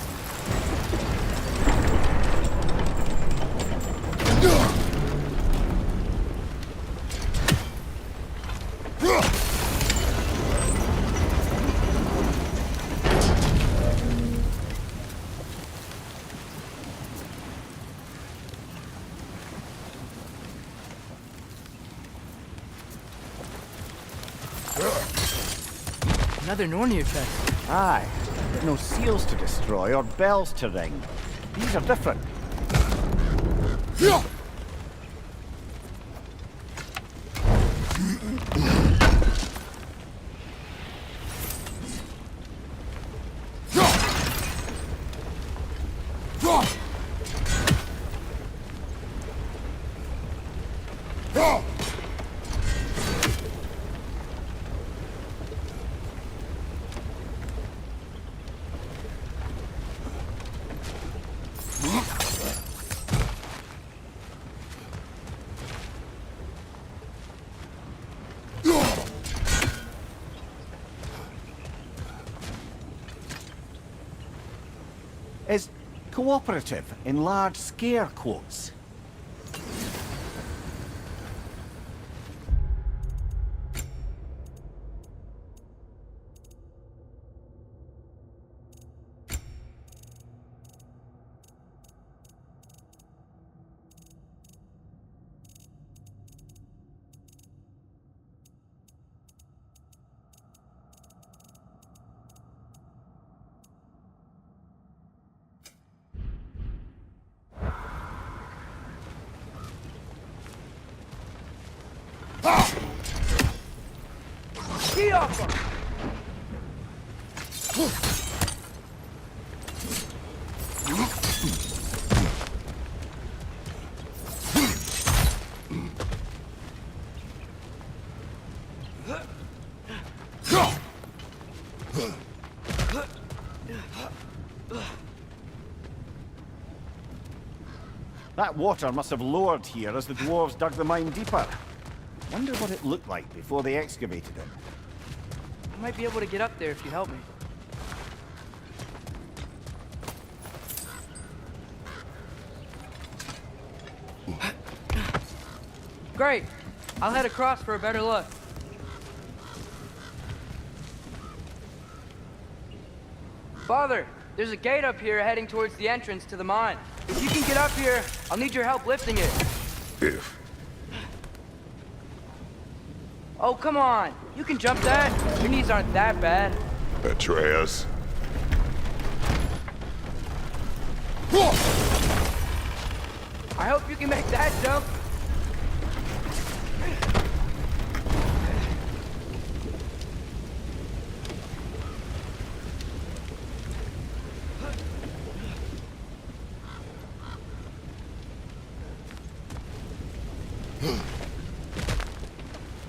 Another Nornir chest. Aye, but no seals to destroy or bells to ring. These are different. is cooperative in large scare quotes. Get off her! That water must have lowered here as the dwarves dug the mine deeper. Wonder what it looked like before they excavated it. I might be able to get up there if you help me. Great. I'll head across for a better look. Father, there's a gate up here heading towards the entrance to the mine. If you can get up here, I'll need your help lifting it. If. Oh, come on. You can jump that. Your knees aren't that bad. Atreus. I hope you can make that jump.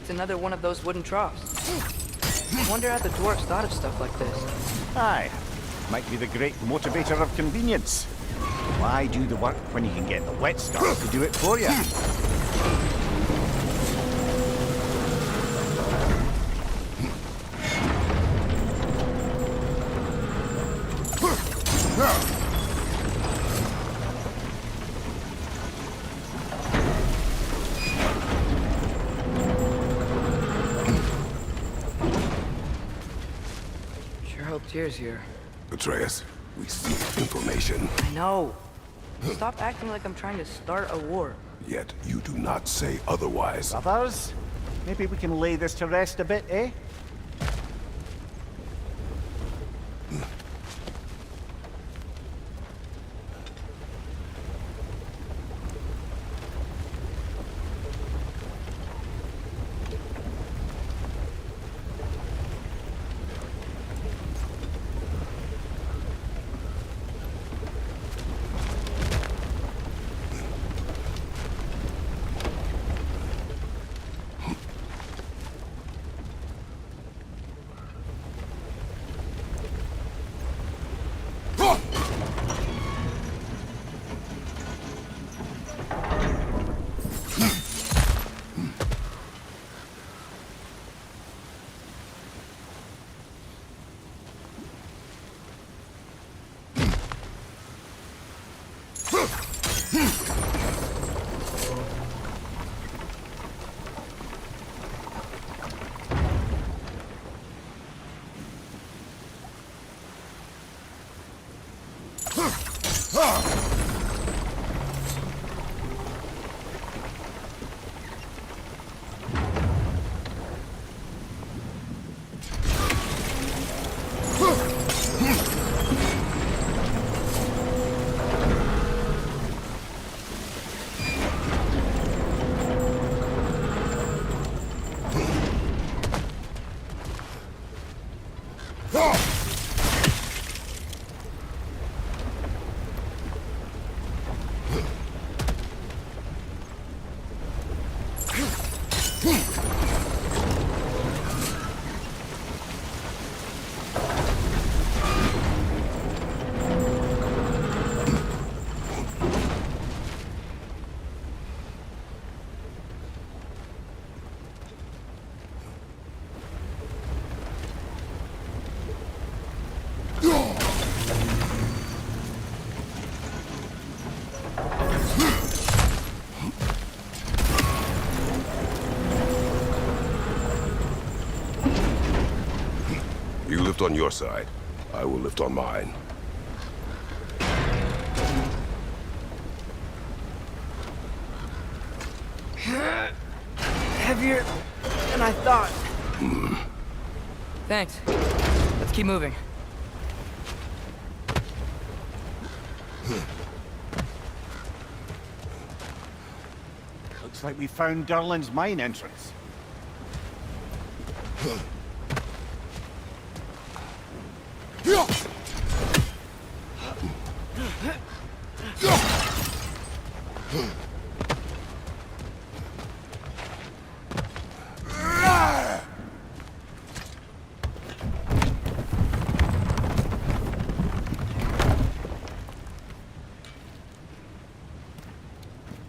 It's another one of those wooden troughs. I wonder how the dwarves thought of stuff like this. Aye, might be the great motivator of convenience. Why do the work when you can get the wet stuff to do it for you? Sure hope Tyr's here. Atreus, we seek information. I know. Stop acting like I'm trying to start a war. Yet you do not say otherwise. Brothers, maybe we can lay this to rest a bit, eh? lift on your side. I will lift on mine. Heavier than I thought. Thanks. Let's keep moving. Looks like we found Durlin's mine entrance.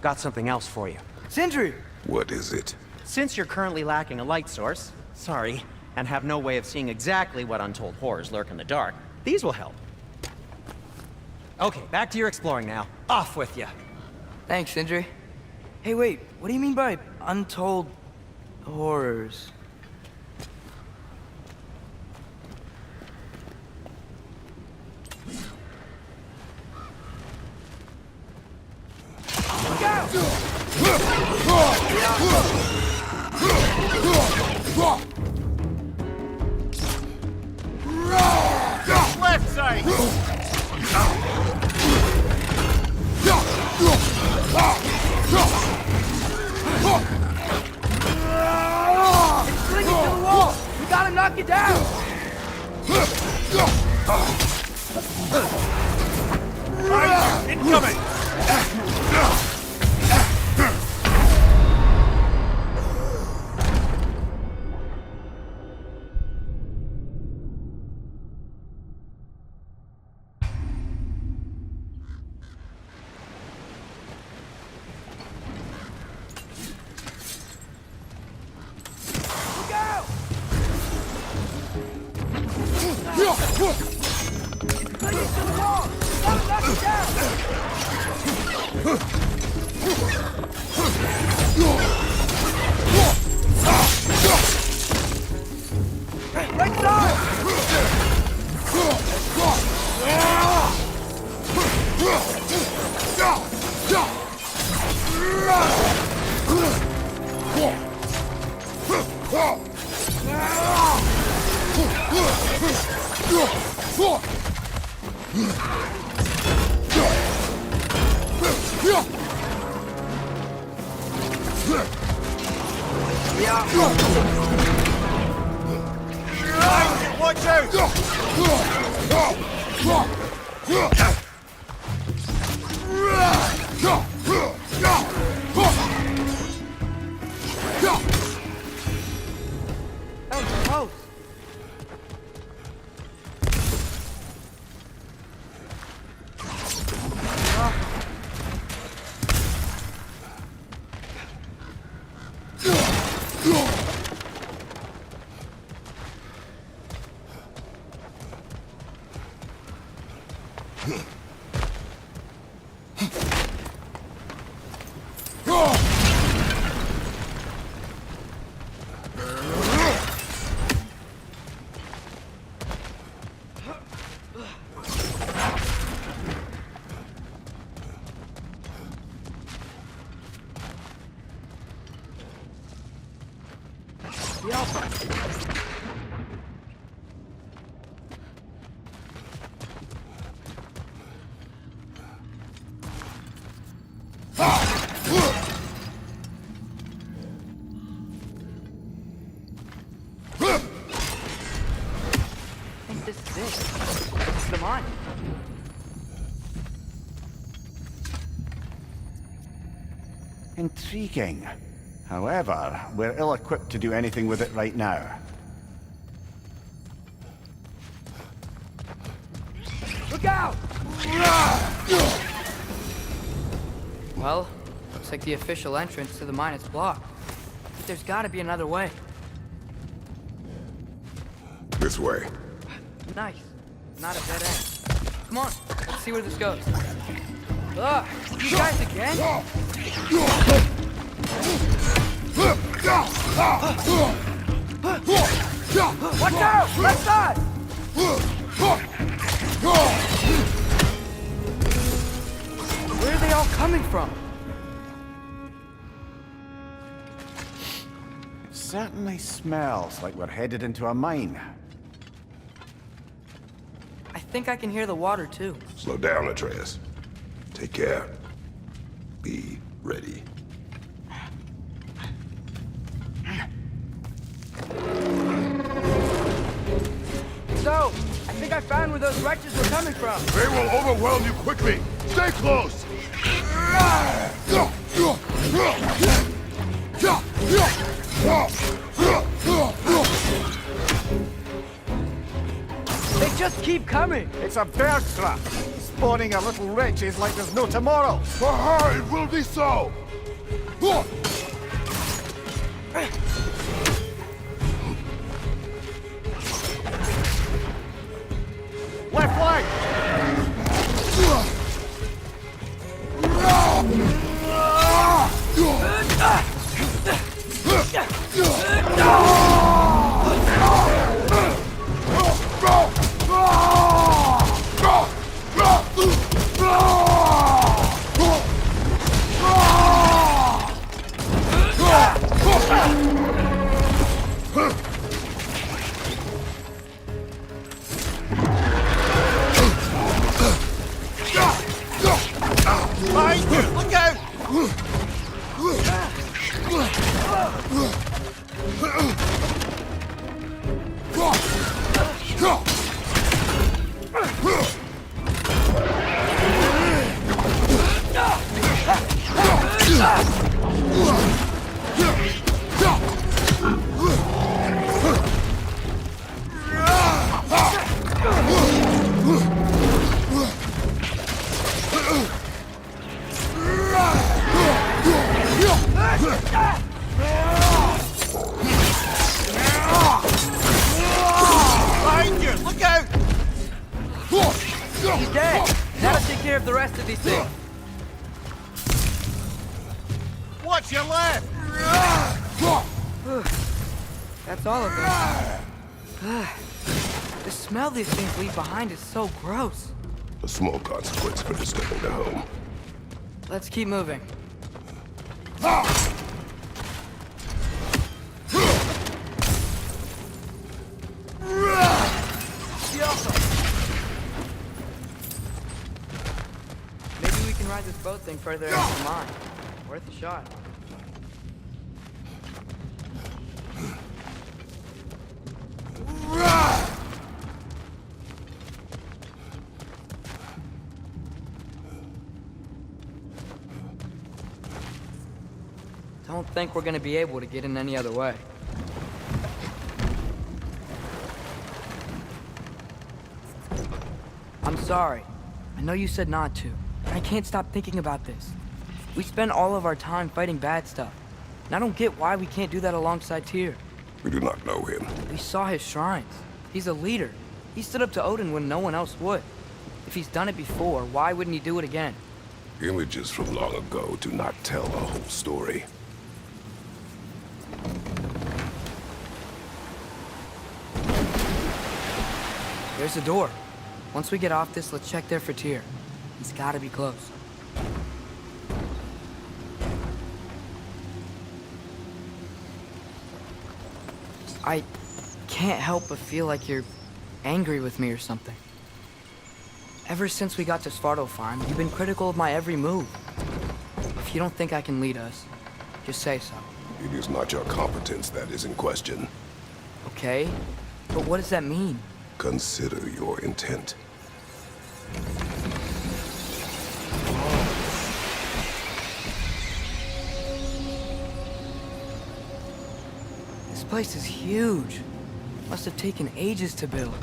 Got something else for you. Sindri! What is it? Since you're currently lacking a light source, sorry, and have no way of seeing exactly what untold horrors lurk in the dark, these will help. Okay, back to your exploring now. Off with you. Thanks, Sindri. Hey, wait, what do you mean by untold horrors? Look out! Left side! It's clinging to the wall! We gotta knock it down! Incoming! Look out! It's clinging to the wall! We gotta knock it down! Right side! Watch out! That was close. I think this is it. It's the mine. Intriguing. However, we're ill-equipped to do anything with it right now. Look out! Well, looks like the official entrance to the mine is blocked. But there's gotta be another way. This way. Nice. Not a dead end. Come on, let's see where this goes. Ugh, you guys again? Watch out! Left side! Where are they all coming from? It certainly smells like we're headed into a mine. I think I can hear the water too. Slow down, Atreus. Take care. Be ready. So, I think I found where those wretches were coming from. They will overwhelm you quickly. Stay close. They just keep coming. It's a bird trap, spawning our little wretches like there's no tomorrow. For her, it will be so. Left flank! Look out! Behind you! Look out! He's dead. Now to take care of the rest of these things. Watch your left! That's all of them. The smell these things leave behind is so gross. A small consequence for disturbing the home. Let's keep moving. Maybe we can ride this boat thing further out the mine. Worth a shot. Don't think we're gonna be able to get in any other way. I'm sorry. I know you said not to, but I can't stop thinking about this. We spend all of our time fighting bad stuff, and I don't get why we can't do that alongside Tyr. We do not know him. We saw his shrines. He's a leader. He stood up to Odin when no one else would. If he's done it before, why wouldn't he do it again? Images from long ago do not tell a whole story. There's a door. Once we get off this, let's check there for Tyr. He's gotta be close. I can't help but feel like you're angry with me or something. Ever since we got to Svartalfheim, you've been critical of my every move. If you don't think I can lead us, just say so. It is not your competence that is in question. Okay? But what does that mean? Consider your intent. This place is huge. Must have taken ages to build.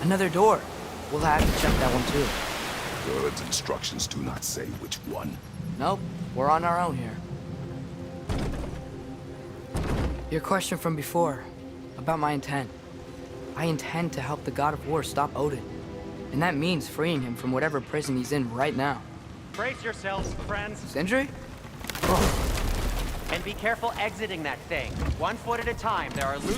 Another door. We'll have to check that one too. Bird's instructions do not say which one. Nope, we're on our own here. Your question from before, about my intent. I intend to help the God of War stop Odin. And that means freeing him from whatever prison he's in right now. Brace yourselves, friends, Sindri? and be careful exiting that thing. 1 foot at a time. There are loose